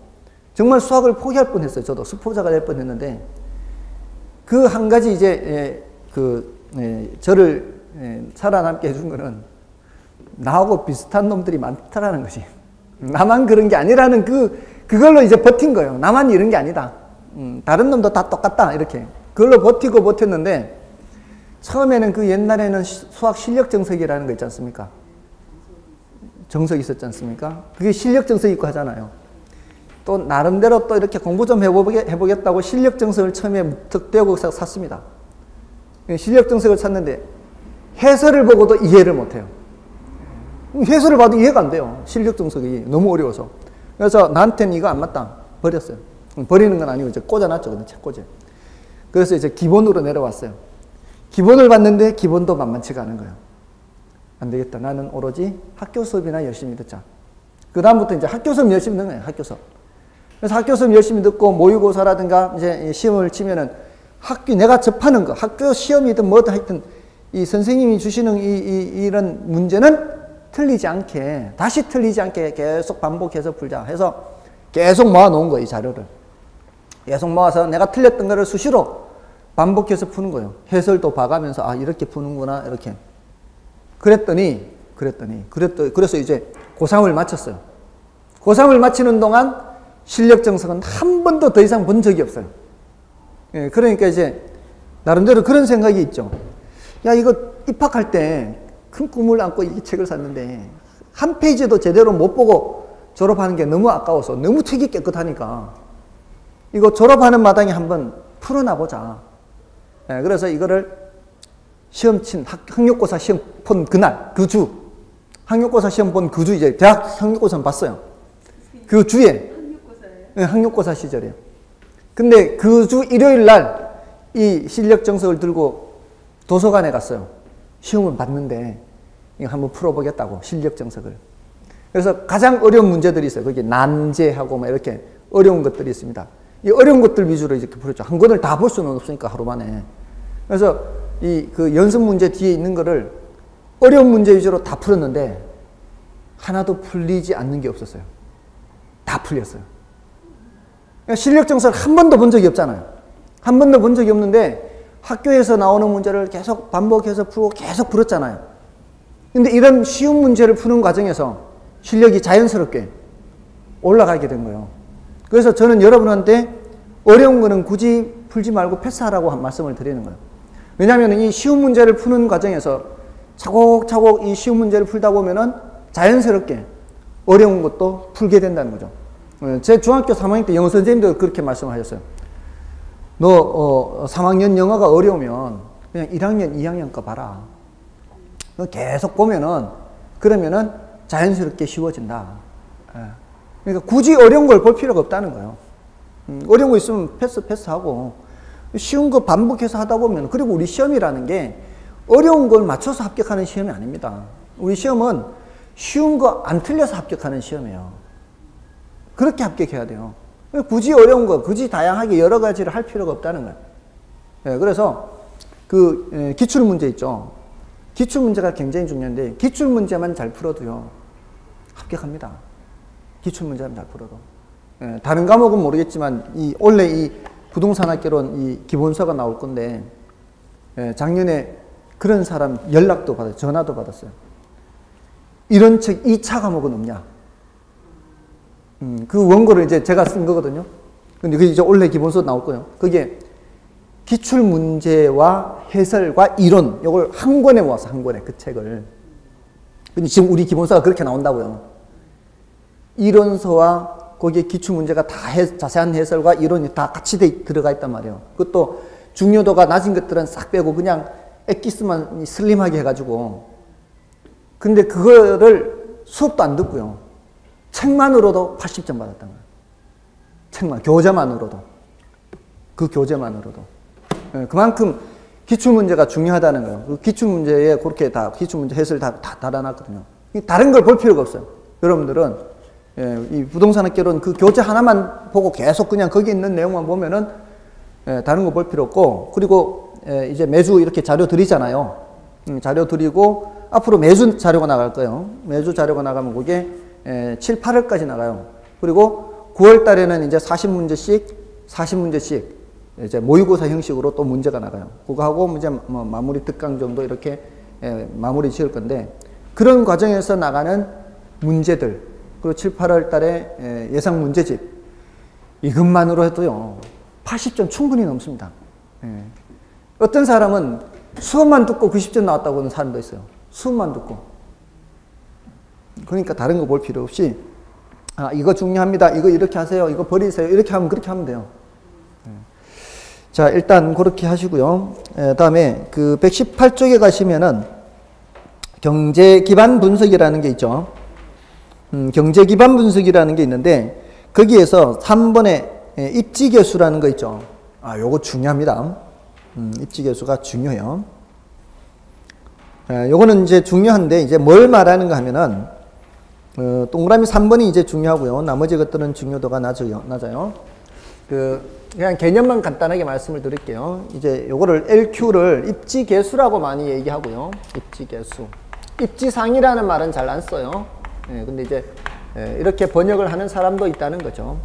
정말 수학을 포기할 뻔했어요. 저도 수포자가 될 뻔했는데 그 한 가지 이제 저를 살아남게 해준 거는 나하고 비슷한 놈들이 많다라는 것이. 나만 그런 게 아니라는 그걸로 이제 버틴 거예요. 나만 이런 게 아니다. 다른 놈도 다 똑같다. 이렇게. 그걸로 버텼는데 처음에는 그 옛날에는 수학 실력 정석이라는 거 있지 않습니까? 정석 있었지 않습니까? 그게 실력 정석 있고 하잖아요. 또 나름대로 또 이렇게 공부 좀 해보겠다고 실력 정석을 처음에 무턱대고 샀습니다. 실력 정석을 샀는데 해설을 보고도 이해를 못해요. 해설을 봐도 이해가 안 돼요. 실력 정석이 너무 어려워서. 그래서 나한테는 이거 안 맞다. 버렸어요. 버리는 건 아니고 이제 꽂아놨죠. 근데 책 꽂아요. 그래서 이제 기본으로 내려왔어요. 기본을 봤는데 기본도 만만치가 않은 거예요. 안 되겠다. 나는 오로지 학교 수업이나 열심히 듣자. 그 다음부터 이제 학교 수업 열심히 듣는 거예요. 학교 수업. 그래서 학교 수업 열심히 듣고 모의고사라든가 이제 시험을 치면은 내가 접하는 거, 학교 시험이든 뭐든 하여튼 이 선생님이 주시는 이런 문제는 다시 틀리지 않게 계속 반복해서 풀자 해서 계속 모아놓은 거예요. 이 자료를. 계속 모아서 내가 틀렸던 거를 수시로 반복해서 푸는 거예요. 해설도 봐가면서 이렇게 푸는구나 이렇게. 그래서 이제 고3을 마쳤어요. 고3을 마치는 동안 실력 정석은 한 번도 더 이상 본 적이 없어요. 예, 그러니까 이제 나름대로 그런 생각이 있죠. 야, 이거 입학할 때 큰 꿈을 안고 이 책을 샀는데 한 페이지도 제대로 못 보고 졸업하는 게 너무 아까워서 너무 책이 깨끗하니까 이거 졸업하는 마당에 한번 풀어놔보자. 예, 그래서 이거를 학력고사 시험 본 그날, 학력고사 시험 본 그 주 이제 대학 학력고사 봤어요. 그 주에. 네, 학력고사 시절이에요. 근데 그 주 일요일 날 이 실력 정석을 들고 도서관에 갔어요. 시험을 봤는데 이거 한번 풀어보겠다고 실력 정석을. 그래서 가장 어려운 문제들이 있어요. 거기 난제하고 막 이렇게 어려운 것들이 있습니다. 이 어려운 것들 위주로 이렇게 풀었죠. 한 권을 다 볼 수는 없으니까 하루 만에. 그래서 그 연습 문제 뒤에 있는 거를 어려운 문제 위주로 다 풀었는데 하나도 풀리지 않는 게 없었어요. 다 풀렸어요. 실력 정석을 한 번도 본 적이 없잖아요. 한 번도 본 적이 없는데 학교에서 나오는 문제를 계속 반복해서 풀고 계속 풀었잖아요. 근데 이런 쉬운 문제를 푸는 과정에서 실력이 자연스럽게 올라가게 된 거예요. 그래서 저는 여러분한테 어려운 거는 굳이 풀지 말고 패스하라고 한 말씀을 드리는 거예요. 왜냐하면 이 쉬운 문제를 푸는 과정에서 차곡차곡 이 쉬운 문제를 풀다 보면은 자연스럽게 어려운 것도 풀게 된다는 거죠. 제 중학교 3학년 때 영어 선생님도 그렇게 말씀하셨어요. 너 3학년 영어가 어려우면 그냥 1학년, 2학년 거 봐라. 너 계속 보면은 그러면은 자연스럽게 쉬워진다. 그러니까 굳이 어려운 걸 볼 필요가 없다는 거예요. 어려운 거 있으면 패스하고 쉬운 거 반복해서 하다 보면, 그리고 우리 시험이라는 게 어려운 걸 맞춰서 합격하는 시험이 아닙니다. 우리 시험은 쉬운 거 안 틀려서 합격하는 시험이에요. 그렇게 합격해야 돼요. 굳이 어려운 거, 굳이 다양하게 여러 가지를 할 필요가 없다는 거예요. 네, 그래서 그 기출문제 있죠. 기출문제가 굉장히 중요한데 기출문제만 잘 풀어도요 합격합니다. 기출문제만 잘 풀어도. 네, 다른 과목은 모르겠지만 원래 이 부동산학개론 이 기본서가 나올 건데 작년에 그런 사람 연락도 받았어요. 전화도 받았어요. 이런 책 2차 과목은 없냐? 그 원고를 이제 제가 쓴 거거든요. 근데 그게 이제 원래 기본서 나올 거예요. 그게 기출문제와 해설과 이론, 이걸 한 권에 모았어, 한 권에, 그 책을. 근데 지금 우리 기본서가 그렇게 나온다고요. 이론서와 거기에 기출문제가 다 자세한 해설과 이론이 다 같이 들어가 있단 말이에요. 그것도 중요도가 낮은 것들은 싹 빼고 그냥 엑기스만 슬림하게 해가지고. 근데 그거를 수업도 안 듣고요. 책만으로도 80점 받았단 거예요. 책만, 교재만으로도. 그 교재만으로도. 그만큼 기출문제가 중요하다는 거예요. 그 기출문제에 그렇게 다, 기출문제 해설 다 달아놨거든요. 다른 걸 볼 필요가 없어요. 여러분들은, 이 부동산학개론 그 교재 하나만 보고 계속 그냥 거기 있는 내용만 보면은, 다른 거 볼 필요 없고, 그리고, 이제 매주 이렇게 자료 드리잖아요. 자료 드리고, 앞으로 매주 자료가 나갈 거예요. 매주 자료가 나가면 그게, 7, 8월까지 나가요. 그리고 9월 달에는 이제 40문제씩, 이제 모의고사 형식으로 또 문제가 나가요. 그거 하고 이제 뭐 마무리 특강 정도 이렇게 마무리 지을 건데, 그런 과정에서 나가는 문제들, 그리고 7, 8월 달에 예상 문제집, 이것만으로 해도요 80점 충분히 넘습니다. 어떤 사람은 수업만 듣고 90점 나왔다고 하는 사람도 있어요. 수업만 듣고. 그러니까 다른 거 볼 필요 없이, 아, 이거 중요합니다, 이거 이렇게 하세요, 이거 버리세요, 이렇게 하면 그렇게 하면 돼요. 자, 일단 그렇게 하시고요. 다음에 그 118쪽에 가시면은 경제 기반 분석이라는 게 있죠. 경제 기반 분석이라는 게 있는데, 거기에서 3번에 입지계수라는 거 있죠. 아, 요거 중요합니다. 입지계수가 중요해요. 요거는 이제 중요한데, 이제 뭘 말하는가 하면은, 동그라미 3번이 이제 중요하고요. 나머지 것들은 중요도가 낮아요. 그냥 개념만 간단하게 말씀을 드릴게요. 이제 요거를 LQ를 입지계수라고 많이 얘기하고요. 입지계수. 입지상이라는 말은 잘 안 써요. 근데 이제 이렇게 번역을 하는 사람도 있다는 거죠.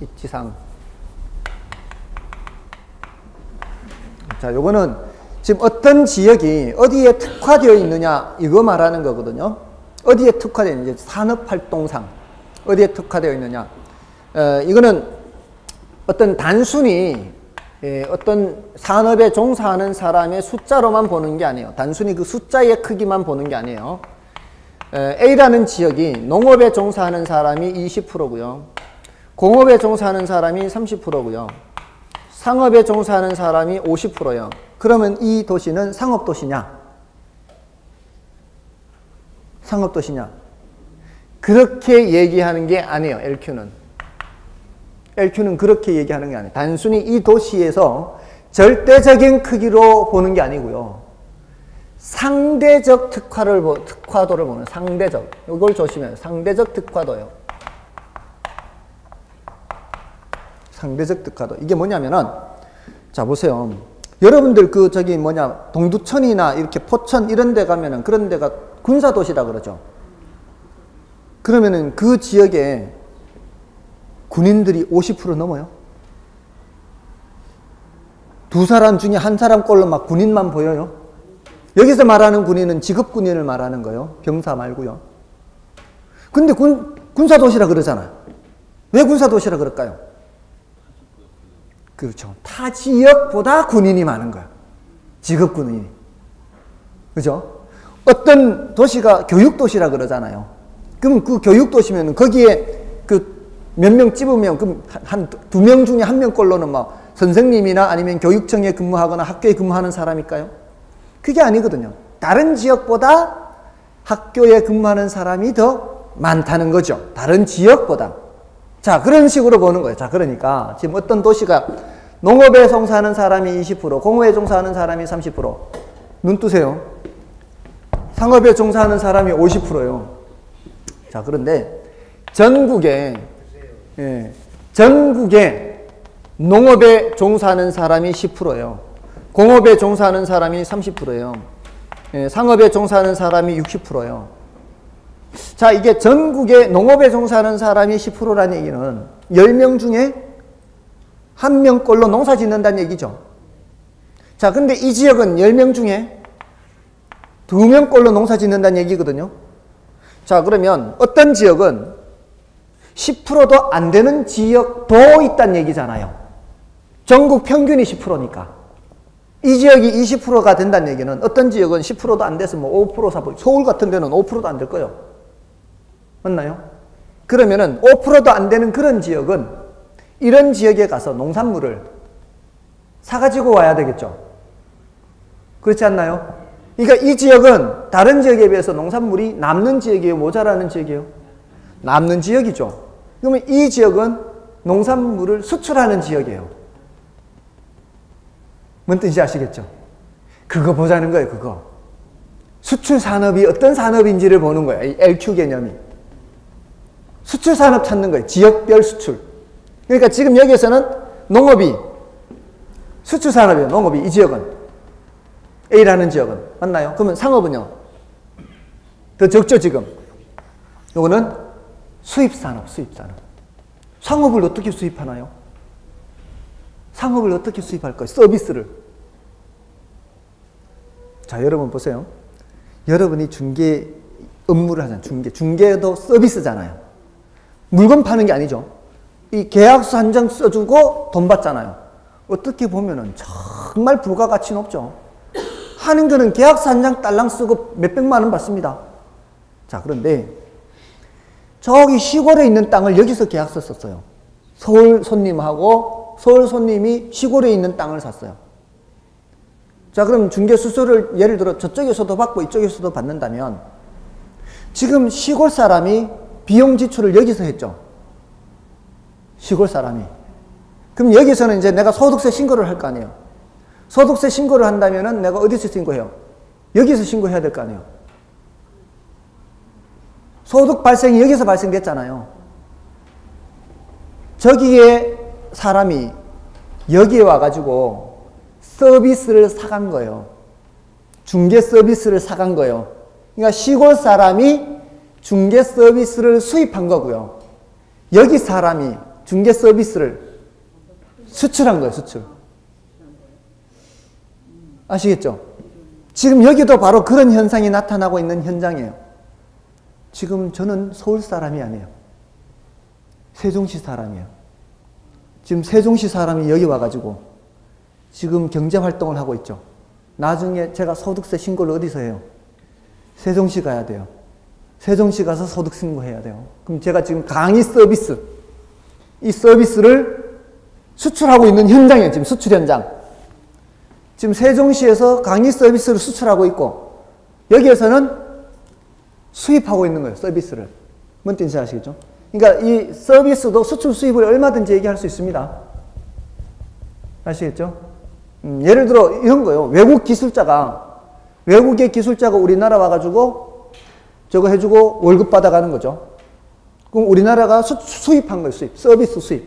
입지상. 자, 요거는 지금 어떤 지역이 어디에 특화되어 있느냐, 이거 말하는 거거든요. 어디에 특화되어 있느냐, 산업활동상. 어디에 특화되어 있느냐. 이거는 어떤 단순히 어떤 산업에 종사하는 사람의 숫자로만 보는 게 아니에요. 단순히 그 숫자의 크기만 보는 게 아니에요. A라는 지역이 농업에 종사하는 사람이 20%고요. 공업에 종사하는 사람이 30%고요. 상업에 종사하는 사람이 50%요. 그러면 이 도시는 상업도시냐? 상업도시냐? 그렇게 얘기하는 게 아니에요. LQ는 그렇게 얘기하는 게 아니에요. 단순히 이 도시에서 절대적인 크기로 보는 게 아니고요. 상대적 특화도를 보는, 상대적. 이걸 조심해요. 상대적 특화도요. 상대적 특화도. 이게 뭐냐면은, 자, 보세요. 여러분들 동두천이나 이렇게 포천 이런 데 가면은, 그런 데가 군사도시라 그러죠. 그러면은 그 지역에 군인들이 50% 넘어요. 두 사람 중에 한 사람꼴로 막 군인만 보여요. 여기서 말하는 군인은 직업군인을 말하는 거예요. 병사 말고요. 근데 군사도시라 그러잖아요. 왜 군사도시라 그럴까요? 그렇죠. 타 지역보다 군인이 많은 거야. 직업군인이. 그죠? 어떤 도시가 교육도시라 그러잖아요. 그럼 그 교육도시면 거기에 몇 명 집으면 그럼 한 2명 중에 1명꼴로는 막 선생님이나 아니면 교육청에 근무하거나 학교에 근무하는 사람일까요? 그게 아니거든요. 다른 지역보다 학교에 근무하는 사람이 더 많다는 거죠. 다른 지역보다. 자, 그런 식으로 보는 거예요. 자, 그러니까 지금 어떤 도시가 농업에 종사하는 사람이 20%, 공업에 종사하는 사람이 30%. 눈 뜨세요. 상업에 종사하는 사람이 50%예요. 자, 그런데 전국에 농업에 종사하는 사람이 10%예요. 공업에 종사하는 사람이 30%예요. 상업에 종사하는 사람이 60%예요. 자, 이게 전국에 농업에 종사하는 사람이 10%라는 얘기는 10명 중에 1명꼴로 농사 짓는다는 얘기죠. 자, 근데 이 지역은 10명 중에 2명꼴로 농사 짓는다는 얘기거든요. 자, 그러면 어떤 지역은 10%도 안 되는 지역도 있다는 얘기잖아요. 전국 평균이 10%니까. 이 지역이 20%가 된다는 얘기는 어떤 지역은 10%도 안 돼서 뭐 5% 사고, 서울 같은 데는 5%도 안 될 거예요. 맞나요? 그러면은 5%도 안 되는 그런 지역은 이런 지역에 가서 농산물을 사가지고 와야 되겠죠. 그렇지 않나요? 그러니까 이 지역은 다른 지역에 비해서 농산물이 남는 지역이에요? 모자라는 지역이에요? 남는 지역이죠. 그러면 이 지역은 농산물을 수출하는 지역이에요. 뭔 뜻인지 아시겠죠? 그거 보자는 거예요, 그거. 수출 산업이 어떤 산업인지를 보는 거예요, 이 LQ 개념이. 수출 산업 찾는 거예요, 지역별 수출. 그러니까 지금 여기에서는 농업이 수출 산업이에요, 농업이. 이 지역은. A라는 지역은. 맞나요? 그러면 상업은요? 더 적죠, 지금. 요거는 수입산업, 수입산업. 상업을 어떻게 수입하나요? 상업을 어떻게 수입할까요? 서비스를. 자, 여러분 보세요. 여러분이 중개 업무를 하잖아요. 중개도 서비스잖아요. 물건 파는 게 아니죠. 이 계약서 한 장 써주고 돈 받잖아요. 어떻게 보면은 정말 부가가치 높죠. 하는 거는 계약서 한 장 딸랑 쓰고 몇백만 원 받습니다. 자, 그런데 저기 시골에 있는 땅을 여기서 계약서 썼어요. 서울 손님하고 서울 손님이 시골에 있는 땅을 샀어요. 자, 그럼 중개 수수료를 예를 들어 저쪽에서도 받고 이쪽에서도 받는다면 지금 시골 사람이 비용 지출을 여기서 했죠. 시골 사람이. 그럼 여기서는 이제 내가 소득세 신고를 할 거 아니에요. 소득세 신고를 한다면은 내가 어디서 신고해요? 여기서 신고해야 될 거 아니에요. 소득 발생이 여기서 발생됐잖아요. 저기에 사람이 여기에 와가지고 서비스를 사간 거예요. 중개 서비스를 사간 거예요. 그러니까 시골 사람이 중개 서비스를 수입한 거고요. 여기 사람이 중개 서비스를 수출한 거예요, 수출. 아시겠죠? 지금 여기도 바로 그런 현상이 나타나고 있는 현장이에요. 지금 저는 서울 사람이 아니에요. 세종시 사람이에요. 지금 세종시 사람이 여기 와가지고 지금 경제활동을 하고 있죠. 나중에 제가 소득세 신고를 어디서 해요? 세종시 가야 돼요. 세종시 가서 소득 신고해야 돼요. 그럼 제가 지금 강의 서비스, 이 서비스를 수출하고 있는 현장이에요. 지금 수출 현장. 지금 세종시에서 강의 서비스를 수출하고 있고 여기에서는 수입하고 있는 거예요. 서비스를. 뭔 뜻인지 아시겠죠? 그러니까 이 서비스도 수출 수입을 얼마든지 얘기할 수 있습니다. 아시겠죠? 예를 들어 이런 거예요. 외국의 기술자가 우리나라 와가지고 저거 해주고 월급 받아가는 거죠. 그럼 우리나라가 수입한 거예요. 수입. 서비스 수입.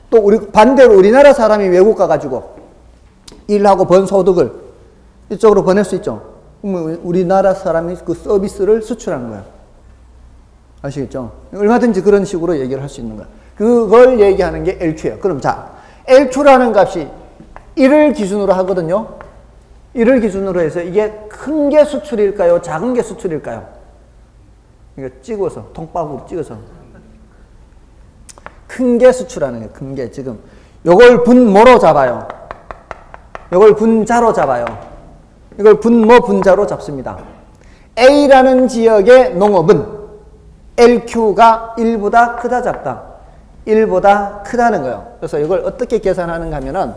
또 반대로 우리나라 사람이 외국 가가지고 일하고 번 소득을 이쪽으로 보낼 수 있죠. 그러면 우리나라 사람이 그 서비스를 수출하는 거예요. 아시겠죠? 얼마든지 그런 식으로 얘기를 할 수 있는 거예요. 그걸 얘기하는 게 LQ예요. 그럼 자, LQ라는 값이 1을 기준으로 하거든요. 1을 기준으로 해서 이게 큰 게 수출일까요? 작은 게 수출일까요? 이거 찍어서, 통박으로 찍어서. 큰 게 수출하는 거예요. 큰 게. 지금 요걸 분모로 잡아요. 요걸 분자로 잡아요. 이걸 분모 분자로 잡습니다. A라는 지역의 농업은 LQ가 1보다 크다 작다? 1보다 크다는 거예요. 그래서 이걸 어떻게 계산하는가 하면은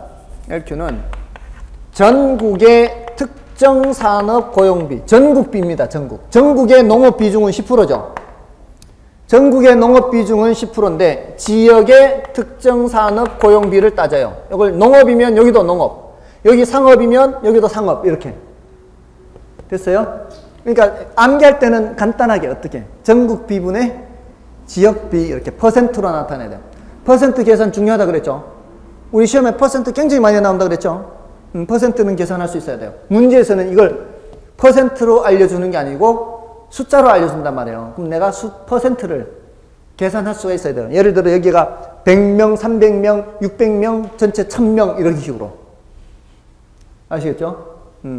LQ는 전국의 특정 산업 고용비, 전국비입니다. 전국의 농업 비중은 10%죠. 전국의 농업 비중은 10%인데 지역의 특정 산업 고용비를 따져요. 이걸 농업이면 여기도 농업, 여기 상업이면 여기도 상업, 이렇게. 됐어요? 그러니까 암기할 때는 간단하게 어떻게? 전국 비분의 지역비 이렇게 퍼센트로 나타내야 돼요. 퍼센트 계산 중요하다 그랬죠? 우리 시험에 퍼센트 굉장히 많이 나온다 그랬죠? 퍼센트는 계산할 수 있어야 돼요. 문제에서는 이걸 퍼센트로 알려주는 게 아니고 숫자로 알려준단 말이에요. 그럼 내가 퍼센트를 계산할 수가 있어야 돼요. 예를 들어 여기가 100명, 300명, 600명, 전체 1000명 이런 식으로. 아시겠죠?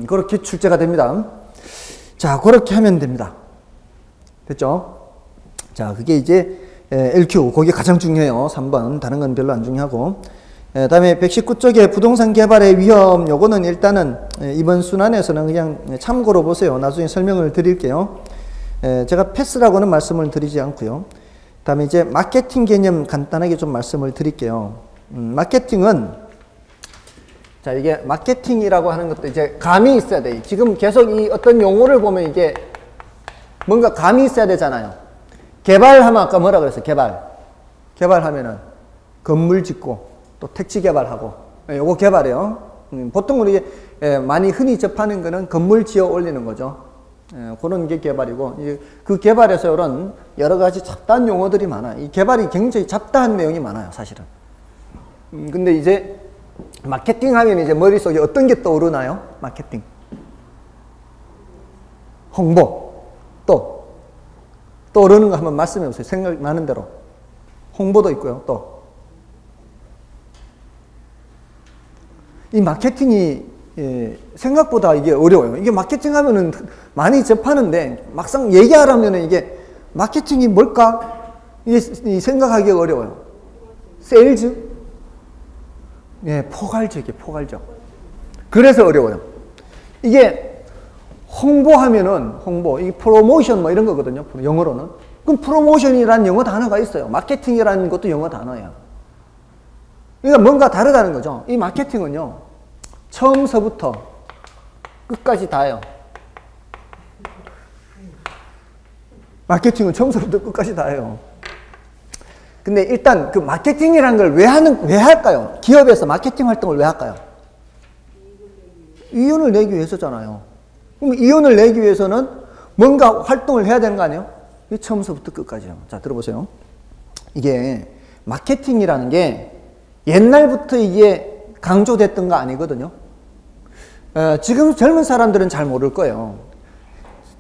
그렇게 출제가 됩니다. 자, 그렇게 하면 됩니다. 됐죠? 자, 그게 이제 LQ, 그게 가장 중요해요. 3번. 다른 건 별로 안 중요하고. 다음에 119쪽에 부동산 개발의 위험, 요거는 일단은 이번 순환에서는 그냥 참고로 보세요. 나중에 설명을 드릴게요. 제가 패스라고는 말씀을 드리지 않고요. 다음에 이제 마케팅 개념 간단하게 좀 말씀을 드릴게요. 마케팅은, 자, 이게 마케팅이라고 하는 것도 이제 감이 있어야 돼. 지금 계속 이 어떤 용어를 보면 이게 뭔가 감이 있어야 되잖아요. 개발하면 아까 뭐라 그랬어요? 개발하면은 건물 짓고 또 택지 개발하고, 요거 개발이에요. 보통 우리 많이 흔히 접하는 거는 건물 지어 올리는 거죠. 그런 게 개발이고, 그 개발에서 이런 여러 가지 잡다한 용어들이 많아요. 이 개발이 굉장히 잡다한 내용이 많아요, 사실은. 근데 이제 마케팅 하면 이제 머릿속에 어떤 게 떠오르나요? 마케팅. 홍보. 또 떠오르는 거 한번 말씀해 보세요. 생각나는 대로. 홍보도 있고요. 또 이 마케팅이 생각보다 이게 어려워요. 이게 마케팅 하면은 많이 접하는데 막상 얘기하려면은 이게 마케팅이 뭘까? 이게 생각하기가 어려워요. 세일즈? 예, 포괄적. 그래서 어려워요. 이게 홍보하면은 이 프로모션 뭐 이런 거거든요. 영어로는. 그럼 프로모션이라는 영어 단어가 있어요. 마케팅이라는 것도 영어 단어예요. 그러니까 뭔가 다르다는 거죠. 이 마케팅은요, 처음서부터 끝까지 다예요. 마케팅은 처음서부터 끝까지 다예요. 근데 일단 그 마케팅이라는 걸 왜 할까요? 기업에서 마케팅 활동을 왜 할까요? 이윤을 내기 위해서잖아요. 그럼 이윤을 내기 위해서는 뭔가 활동을 해야 되는 거 아니에요? 처음서부터 끝까지요. 자, 들어보세요. 이게 마케팅이라는 게 옛날부터 이게 강조됐던 거 아니거든요. 지금 젊은 사람들은 잘 모를 거예요.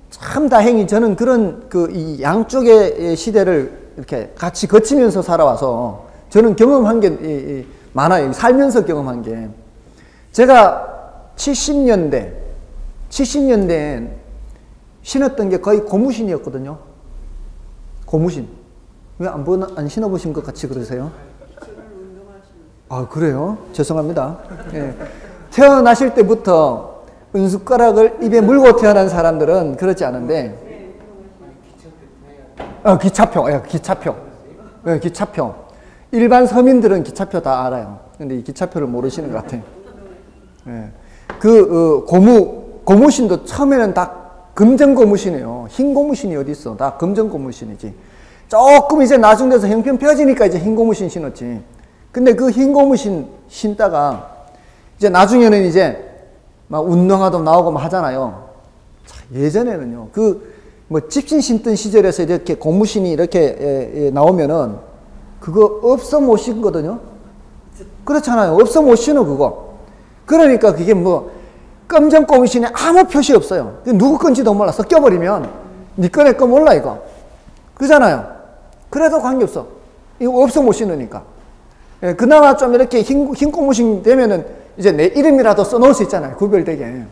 참 다행히 저는 그런 이 양쪽의 시대를 이렇게 같이 거치면서 살아와서 저는 경험한 게 많아요. 살면서 경험한 게. 제가 70년대에 신었던 게 거의 고무신이었거든요. 고무신. 왜 안 신어보신 것 같이 그러세요? 아, 그래요? 죄송합니다. 예. 태어나실 때부터 은숟가락을 입에 물고 태어난 사람들은 그렇지 않은데, 기차표. 예, 기차표. 일반 서민들은 기차표 다 알아요. 근데 이 기차표를 모르시는 것 같아요. 예. 고무신도 처음에는 다 금전 고무신이에요. 흰 고무신이 어디 있어? 다 금전 고무신이지. 조금 이제 나중 돼서 형편 펴지니까 이제 흰 고무신 신었지. 근데 그 흰 고무신 신다가 이제 나중에는 이제 막 운동화도 나오고 막 하잖아요. 자, 예전에는요, 집신 신던 시절에서 이렇게 고무신이 이렇게 나오면은 그거 없어 못 신거든요. 그렇잖아요. 없어 못 신어, 그거. 그러니까 그게 검정 고무신에 아무 표시 없어요. 누구 건지도 몰라. 섞여버리면 니 거 내 거 몰라, 이거. 그잖아요. 그래도 관계없어. 이거 없어 못 신으니까. 예, 그나마 좀 이렇게 흰 고무신 되면은 이제 내 이름이라도 써놓을 수 있잖아요. 구별되게.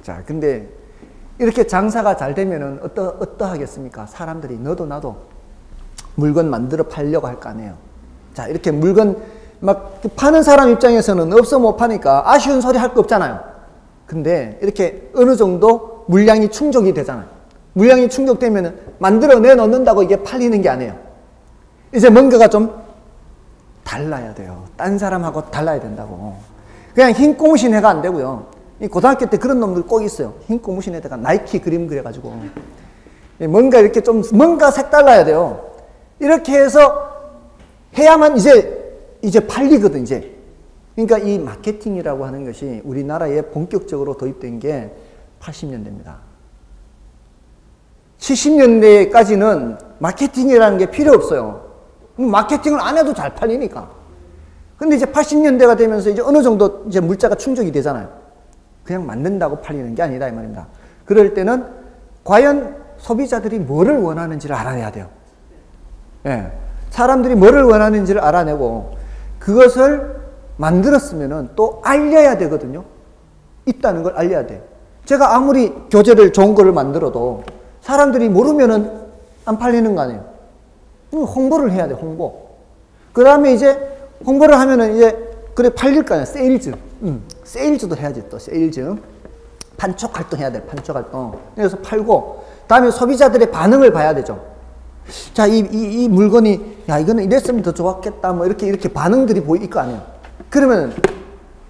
자, 근데 이렇게 장사가 잘 되면은 어떠하겠습니까? 사람들이 너도 나도 물건 만들어 팔려고 할 거 아니에요. 자, 이렇게 물건 막 파는 사람 입장에서는 없어 못 파니까 아쉬운 소리 할 거 없잖아요. 근데 이렇게 어느 정도 물량이 충족이 되잖아요. 물량이 충족되면은 만들어 내놓는다고 이게 팔리는 게 아니에요. 이제 뭔가가 좀 달라야 돼요. 딴 사람하고 달라야 된다고. 그냥 흰 고무신 해가 안 되고요. 이 고등학교 때 그런 놈들 꼭 있어요. 흰 고무신에다가 나이키 그림 그려가지고. 뭔가 이렇게 뭔가 색달라야 돼요. 이렇게 해서 해야만 이제 팔리거든, 이제. 그러니까 이 마케팅이라고 하는 것이 우리나라에 본격적으로 도입된 게 80년대입니다. 70년대까지는 마케팅이라는 게 필요 없어요. 마케팅을 안 해도 잘 팔리니까. 근데 이제 80년대가 되면서 이제 어느 정도 이제 물자가 충족이 되잖아요. 그냥 만든다고 팔리는 게 아니다, 이 말입니다. 그럴 때는 과연 소비자들이 뭐를 원하는지를 알아내야 돼요. 예. 사람들이 뭐를 원하는지를 알아내고 그것을 만들었으면은 또 알려야 되거든요. 있다는 걸 알려야 돼. 제가 아무리 교재를 좋은 거를 만들어도 사람들이 모르면은 안 팔리는 거 아니에요. 홍보를 해야 돼, 홍보. 그 다음에 이제 홍보를 하면은 이제 그래 팔릴 거 아니야. 세일즈. 세일즈도 해야지 또 세일즈. 판촉 활동 해야 돼. 판촉 활동. 그래서 팔고 다음에 소비자들의 반응을 봐야 되죠. 자, 이 물건이 야 이거는 이랬으면 더 좋았겠다. 뭐 이렇게 반응들이 보일 거 아니에요. 그러면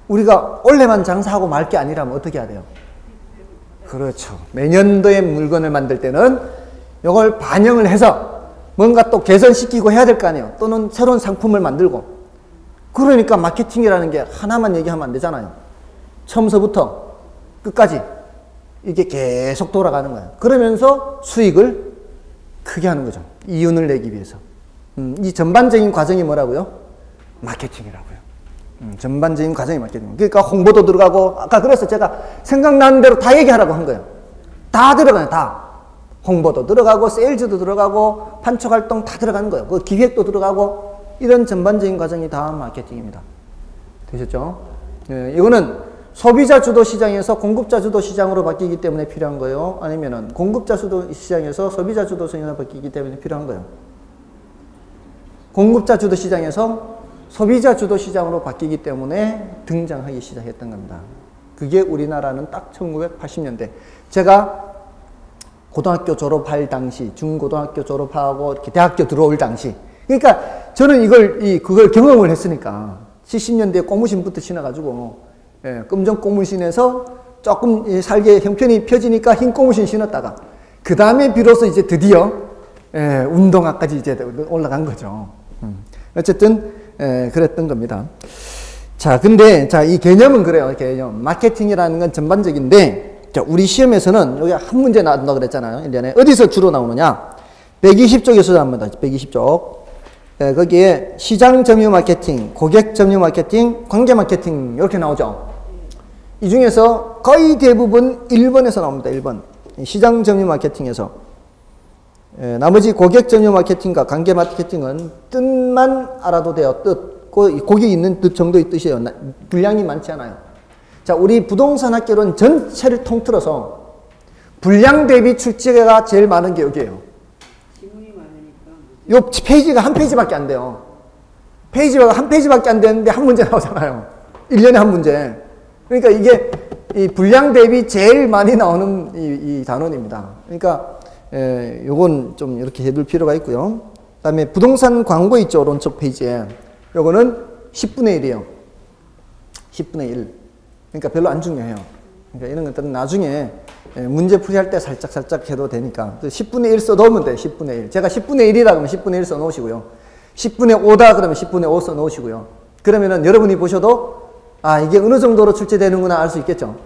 우리가 올해만 장사하고 말 게 아니라면 어떻게 해야 돼요? 그렇죠. 매년도에 물건을 만들 때는 이걸 반영을 해서 뭔가 또 개선시키고 해야 될 거 아니에요. 또는 새로운 상품을 만들고. 그러니까 마케팅이라는 게 하나만 얘기하면 안 되잖아요. 처음서부터 끝까지 이게 계속 돌아가는 거예요. 그러면서 수익을 크게 하는 거죠. 이윤을 내기 위해서. 이 전반적인 과정이 뭐라고요? 마케팅이라고요. 전반적인 과정이 마케팅. 그러니까 홍보도 들어가고, 아까 그래서 제가 생각나는 대로 다 얘기하라고 한 거예요. 다 들어가요, 다. 홍보도 들어가고, 세일즈도 들어가고, 판촉 활동 다 들어가는 거예요. 그 기획도 들어가고, 이런 전반적인 과정이 다 마케팅입니다. 되셨죠? 예, 이거는 소비자 주도 시장에서 공급자 주도 시장으로 바뀌기 때문에 필요한 거예요? 아니면은 공급자 주도 시장에서 소비자 주도 시장으로 바뀌기 때문에 필요한 거예요? 공급자 주도 시장에서 소비자 주도 시장으로 바뀌기 때문에 등장하기 시작했던 겁니다. 그게 우리나라는 딱 1980년대. 제가 고등학교 졸업할 당시, 중고등학교 졸업하고 이렇게 대학교 들어올 당시. 그러니까 저는 그걸 경험을 했으니까 70년대에 고무신부터 신어가지고, 예, 검정 고무신에서 조금 살게 형편이 펴지니까 흰 고무신 신었다가, 그 다음에 비로소 이제 드디어, 예, 운동화까지 이제 올라간 거죠. 어쨌든, 예, 그랬던 겁니다. 자, 근데, 자, 이 개념은 그래요. 개념. 마케팅이라는 건 전반적인데, 자, 우리 시험에서는 여기 한 문제 나온다 그랬잖아요. 1년에. 어디서 주로 나오느냐? 120쪽에서 나옵니다. 120쪽. 예, 거기에 시장 점유 마케팅, 고객 점유 마케팅, 관계 마케팅 이렇게 나오죠. 이 중에서 거의 대부분 1번에서 나옵니다. 1번. 시장 점유 마케팅에서. 예, 나머지 고객 점유 마케팅과 관계 마케팅은 뜻만 알아도 돼요. 뜻. 거기 있는 뜻 정도의 뜻이에요. 분량이 많지 않아요. 자, 우리 부동산 학교는 전체를 통틀어서 분량 대비 출제가 제일 많은 게 여기에요. 요 페이지가 한 페이지밖에 안 돼요. 페이지가 한 페이지밖에 안 되는데 한 문제 나오잖아요. 1년에 한 문제. 그러니까 이게 이 분량 대비 제일 많이 나오는 이 단원입니다. 그러니까 요건 좀 이렇게 해둘 필요가 있고요. 그 다음에 부동산 광고 있죠. 오른쪽 페이지에. 요거는 10분의 1이에요. 10분의 1. 그러니까 별로 안 중요해요. 그러니까 이런 것들은 나중에 문제 풀이할 때 살짝 해도 되니까 10분의 1 써놓으면 돼요. 10분의 1. 제가 10분의 1이라 그러면 10분의 1 써놓으시고요. 10분의 5다 그러면 10분의 5 써놓으시고요. 그러면은 여러분이 보셔도 아 이게 어느 정도로 출제되는구나 알 수 있겠죠.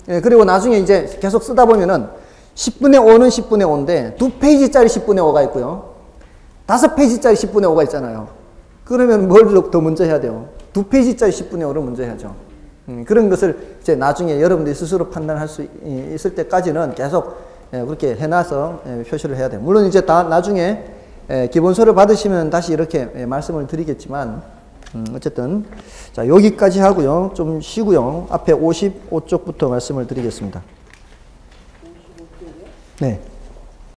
예, 그리고 나중에 이제 계속 쓰다 보면은 10분의 5는 10분의 5인데 2페이지짜리 10분의 5가 있고요. 5페이지짜리 10분의 5가 있잖아요. 그러면 뭘 더 먼저 해야 돼요? 2페이지짜리 10분의 5를 먼저 해야죠. 그런 것을 이제 나중에 여러분들이 스스로 판단할 수 있을 때까지는 계속 그렇게 해놔서 표시를 해야 돼요. 물론 이제 다 나중에 기본서를 받으시면 다시 이렇게 말씀을 드리겠지만, 어쨌든, 자, 여기까지 하고요. 좀 쉬고요. 앞에 55쪽부터 말씀을 드리겠습니다. 네.